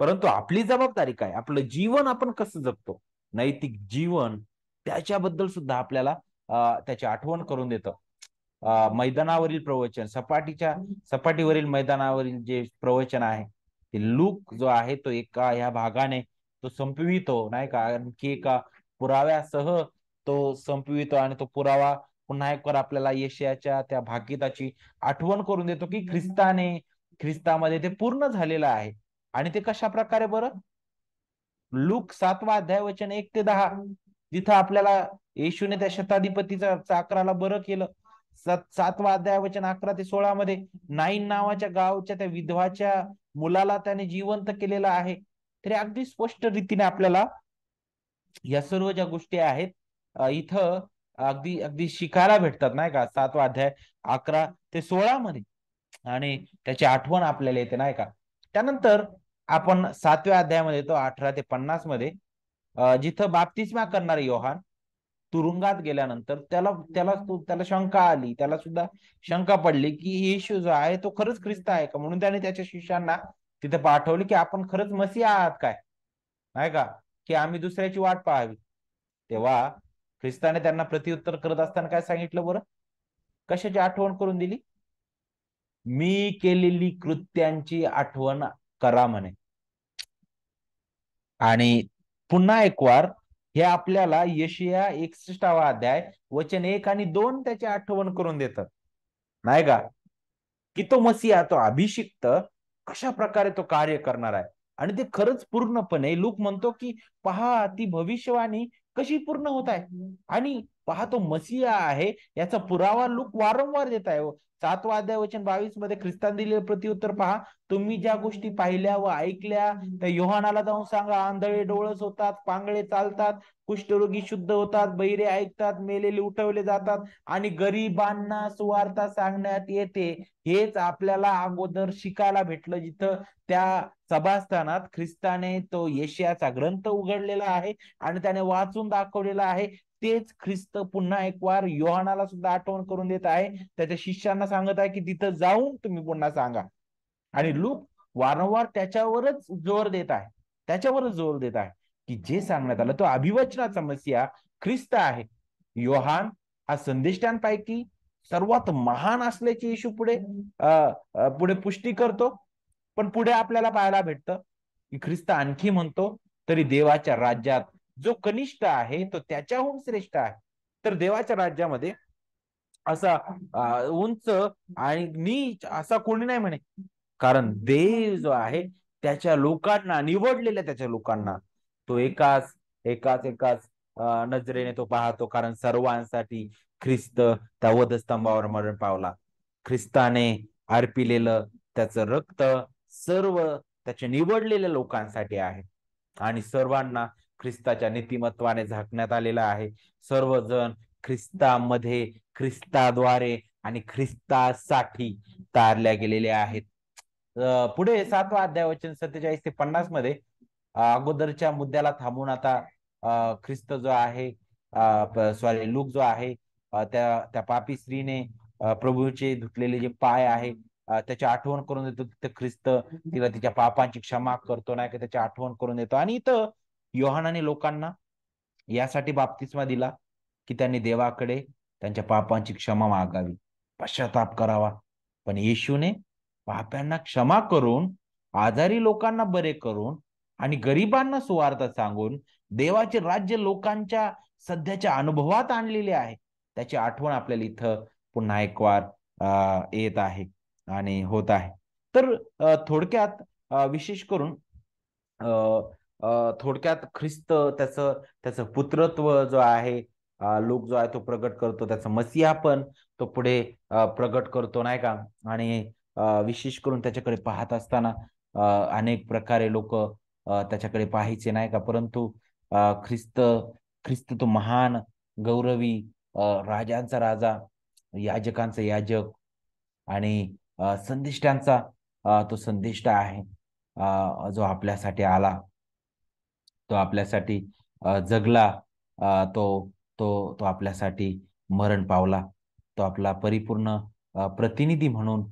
परंतु आपली जबाबदारी काय, आपलं जीवन आपण कसं जगतो, नैतिक जीवन, त्याच्याबद्दल सुद्धा आपल्याला त्याची आठवण करून देतं. मैदानावरील प्रवचन, सपाटीवरील मैदानावरील जे प्रवचन आहे, ते लूक जो आहे तो एका ह्या भागाने तो संपवितो, नाही का? आणखी एका पुराव्यासह तो संपवितो आणि तो पुरावा पुन्हा एक वर आपल्याला यशाच्या त्या भाकिताची आठवण करून देतो की ख्रिस्तामध्ये ते पूर्ण झालेलं आहे. आणि ते कशा प्रकारे बरं? लूक 7वा अध्याय वचन 1 ते 10, जिथं आपल्याला येशूने त्या शताधिपतीचा चाकराला बरं केलं. 7वा अध्याय वचन 11 ते 16 मध्ये नाईन नावाच्या गावच्या त्या विधवाच्या मुलाला त्याने जिवंत केलेलं आहे. तरी अगदी स्पष्ट रीतीने आपल्याला या सर्व ज्या गोष्टी आहेत इथं अगदी अगदी शिकायला भेटतात, नाही का? 7वा अध्याय 11 ते 16 मध्ये, आणि त्याची आठवण आपल्याला येते, नाही का? त्यानंतर आपण 7व्या अध्यायामध्ये येतो, 18 ते 50 मध्ये, जिथं बाप्तिस्मा करणारे योहान तुरुंगात गेल्यानंतर त्याला शंका आली, त्याला सुद्धा शंका पडली की येशू जो आहे तो खरंच ख्रिस्त आहे का, म्हणून त्याने त्याच्या शिष्यांना तिथे पाठवले की आपण खरंच मसीहा आहात काय, नाही का, की आम्ही दुसऱ्याची वाट पाहावी. तेव्हा ख्रिस्ताने त्यांना प्रत्युत्तर करत असताना काय सांगितलं बरं? कशाची आठवण करून दिली? मी केलेली कृत्यांची आठवण करा म्हणे. आणि पुन्हा एक वार हे आपल्याला यशिया 61वा अध्याय वचन 1 आणि 2 त्याची आठवण करून देतात, नाही का? की तो मसीहा, तो अभिषिक्त कशा प्रकारे तो कार्य करणार आहे. आणि ते खरंच पूर्णपणे लूक म्हणतो की पहा ती भविष्यवाणी कशी पूर्ण होत आहे. आणि पहा तो मसीहा आहे याचा पुरावा लूक वारंवार देत आहे. 7वा अध्याय वचन 22 मध्ये ख्रिस्तान दिलेलं प्रत्युत्तर पहा, तुम्ही ज्या गोष्टी पाहिल्या व ऐकल्या त्या योहानाला जाऊन सांगा, आंधळे डोळस होतात, पांगळे चालतात, कुष्ठरोगी शुद्ध होतात, बहिरे ऐकतात, मेलेले उठवले जातात आणि गरिबांना सुवार्ता सांगण्यात येते. हेच आपल्याला अगोदर शिकायला भेटलं, जिथं त्या सभास्थानात ख्रिस्ताने तो यशाचा ग्रंथ उघडलेला आहे आणि त्याने वाचून दाखवलेला आहे. तेच ख्रिस्त पुन्हा एक वार योहानाला सुद्धा आठवण करून देत आहे, त्याच्या शिष्यांना सांगत आहे की तिथं जाऊन तुम्ही पुन्हा सांगा. आणि लूक वारंवार त्याच्यावरच जोर देत आहे की जे सांगण्यात आलं तो अभिवचनाचा मसीहा ख्रिस्त आहे. योहान हा संदेष्टांपैकी सर्वात महान असल्याची येशू पुढे पुढे पुष्टी करतो. पण पुढे आपल्याला पाहायला भेटतं की ख्रिस्त आणखी म्हणतो, तरी देवाच्या राज्यात जो कनिष्ठ आहे तो त्याच्याहून श्रेष्ठ आहे. तर देवाच्या राज्यामध्ये असा उंच आणि नीच असा कोणी नाही म्हणे. कारण देव जो आहे त्याच्या लोकांना, निवडलेल्या त्याच्या लोकांना तो एकाच एकाच एकाच नजरेने तो पाहतो. कारण सर्वांसाठी ख्रिस्त त्या वधस्तंभावर मरण पावला. ख्रिस्ताने अर्पिलेलं त्याचं रक्त सर्व त्याच्या निवडलेल्या लोकांसाठी आहे. आणि सर्वांना ख्रिस्ताच्या नीतिमत्वाने झाकण्यात आलेलं आहे. सर्वजण ख्रिस्तामध्ये, ख्रिस्ताद्वारे आणि ख्रिस्तासाठी तारल्या गेलेले आहेत. पुढे 7वा अध्याय वचन 47 ते 50 मध्ये अगोदरच्या मुद्द्याला थांबून आता ख्रिस्त जो आहे, सॉरी लूक जो आहे, त्या त्या पापी स्त्रीने प्रभूचे धुतलेले जे पाय आहे त्याची आठवण करून देतो. तिथे ख्रिस्त तिला तिच्या पापांची क्षमा करतो, नाही का, त्याची आठवण करून देतो. आणि इथं योहानाने लोकांना यासाठी बाप्तिस्मा दिला की त्यांनी देवाकडे त्यांच्या पापांची क्षमा मागावी, पश्चाताप करावा. पण येशूने पाप्यांना क्षमा करून, आजारी लोकांना बरे करून आणि गरिबांना सुवार्थ सांगून देवाचे राज्य लोकांच्या सध्याच्या अनुभवात आणलेले आहे. त्याची आठवण आपल्याला इथं पुन्हा एक वार येत आहे आणि होत आहे. तर थोडक्यात विशेष करून थोडक्यात ख्रिस्त त्याचं त्याचं पुत्रत्व जो आहे, लोक जो आहे तो प्रगट करतो. त्याचा मसीहा पण तो पुढे प्रगट करतो, नाही का. आणि विशेष करून त्याच्याकडे पाहत असताना अनेक प्रकारे लोक त्याच्याकडे पाहायचे, नाही का. परंतु ख्रिस्त ख्रिस्त तो महान गौरवी, राजांचा राजा, याजकांचा याजक आणि संदिष्टांचा तो संदिष्ट आहे, जो आपल्यासाठी आला, तो आपल्यासाठी जगला, तो तो तो आपल्यासाठी मरण पावला. तो आपला परिपूर्ण प्रतिनिधी म्हणून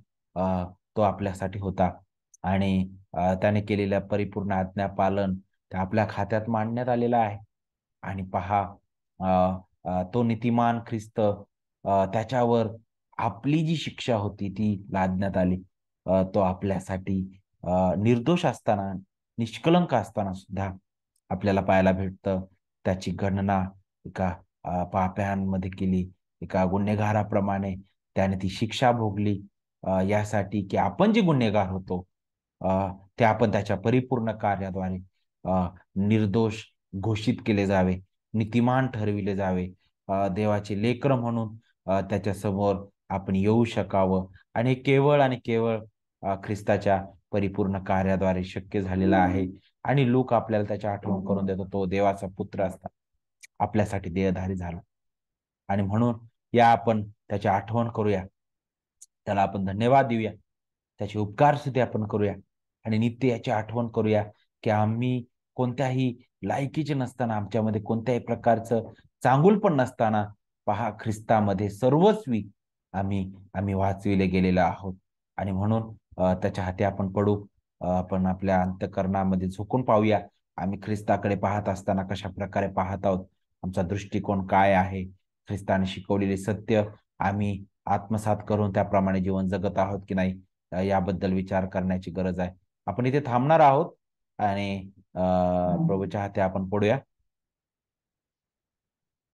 तो आपल्यासाठी होता. आणि त्याने केलेल्या परिपूर्ण आज्ञा पालन ते आपल्या खात्यात मांडण्यात आलेलं आहे. आणि पहा, तो नीतिमान ख्रिस्त, त्याच्यावर आपली जी शिक्षा होती ती लादण्यात आली. तो आपल्यासाठी निर्दोष असताना, निष्कलंक असताना सुद्धा आपल्याला पाहायला भेटतं त्याची गणना एका पाप्यांमध्ये केली. एका गुन्हेगाराप्रमाणे त्याने ती शिक्षा भोगली, यासाठी की आपण जे गुन्हेगार होतो ते आपण त्याच्या परिपूर्ण कार्याद्वारे निर्दोष घोषित केले जावे, नीतिमान ठरविले जावे, देवाचे लेकरं म्हणून त्याच्या समोर आपण येऊ शकावं. आणि केवळ आणि केवळ ख्रिस्ताच्या परिपूर्ण कार्याद्वारे शक्य झालेलं आहे. आणि लोक आपल्याला त्याच्या आठवण करून देतो, तो देवाचा पुत्र असता आपल्यासाठी देहधारी झाला. आणि म्हणून या आपण त्याची आठवण करूया, त्याला आपण धन्यवाद देऊया, त्याचे उपकार सुद्धा आपण करूया. आणि नित्य याची आठवण करूया की आम्ही कोणत्याही लायकीचे नसताना, आमच्यामध्ये कोणत्याही प्रकारचं चांगुलपण नसताना, पहा ख्रिस्तामध्ये सर्वस्वी आम्ही आम्ही वाचविले गेलेलो आहोत. आणि म्हणून त्याच्या हाती आपण पडू. आपण आपल्या अंतःकरणामध्ये झोकून पाहूया, आम्ही ख्रिस्ताकडे पाहत असताना कशा प्रकारे पाहत आहोत, आमचा दृष्टिकोन काय आहे, ख्रिस्ताने शिकवलेले सत्य आम्ही आत्मसात करून त्याप्रमाणे जीवन जगत आहोत की नाही, याबद्दल विचार करण्याची गरज आहे. आपण इथे थांबणार आहोत आणि प्रभूच्या हाती आपण पडूया.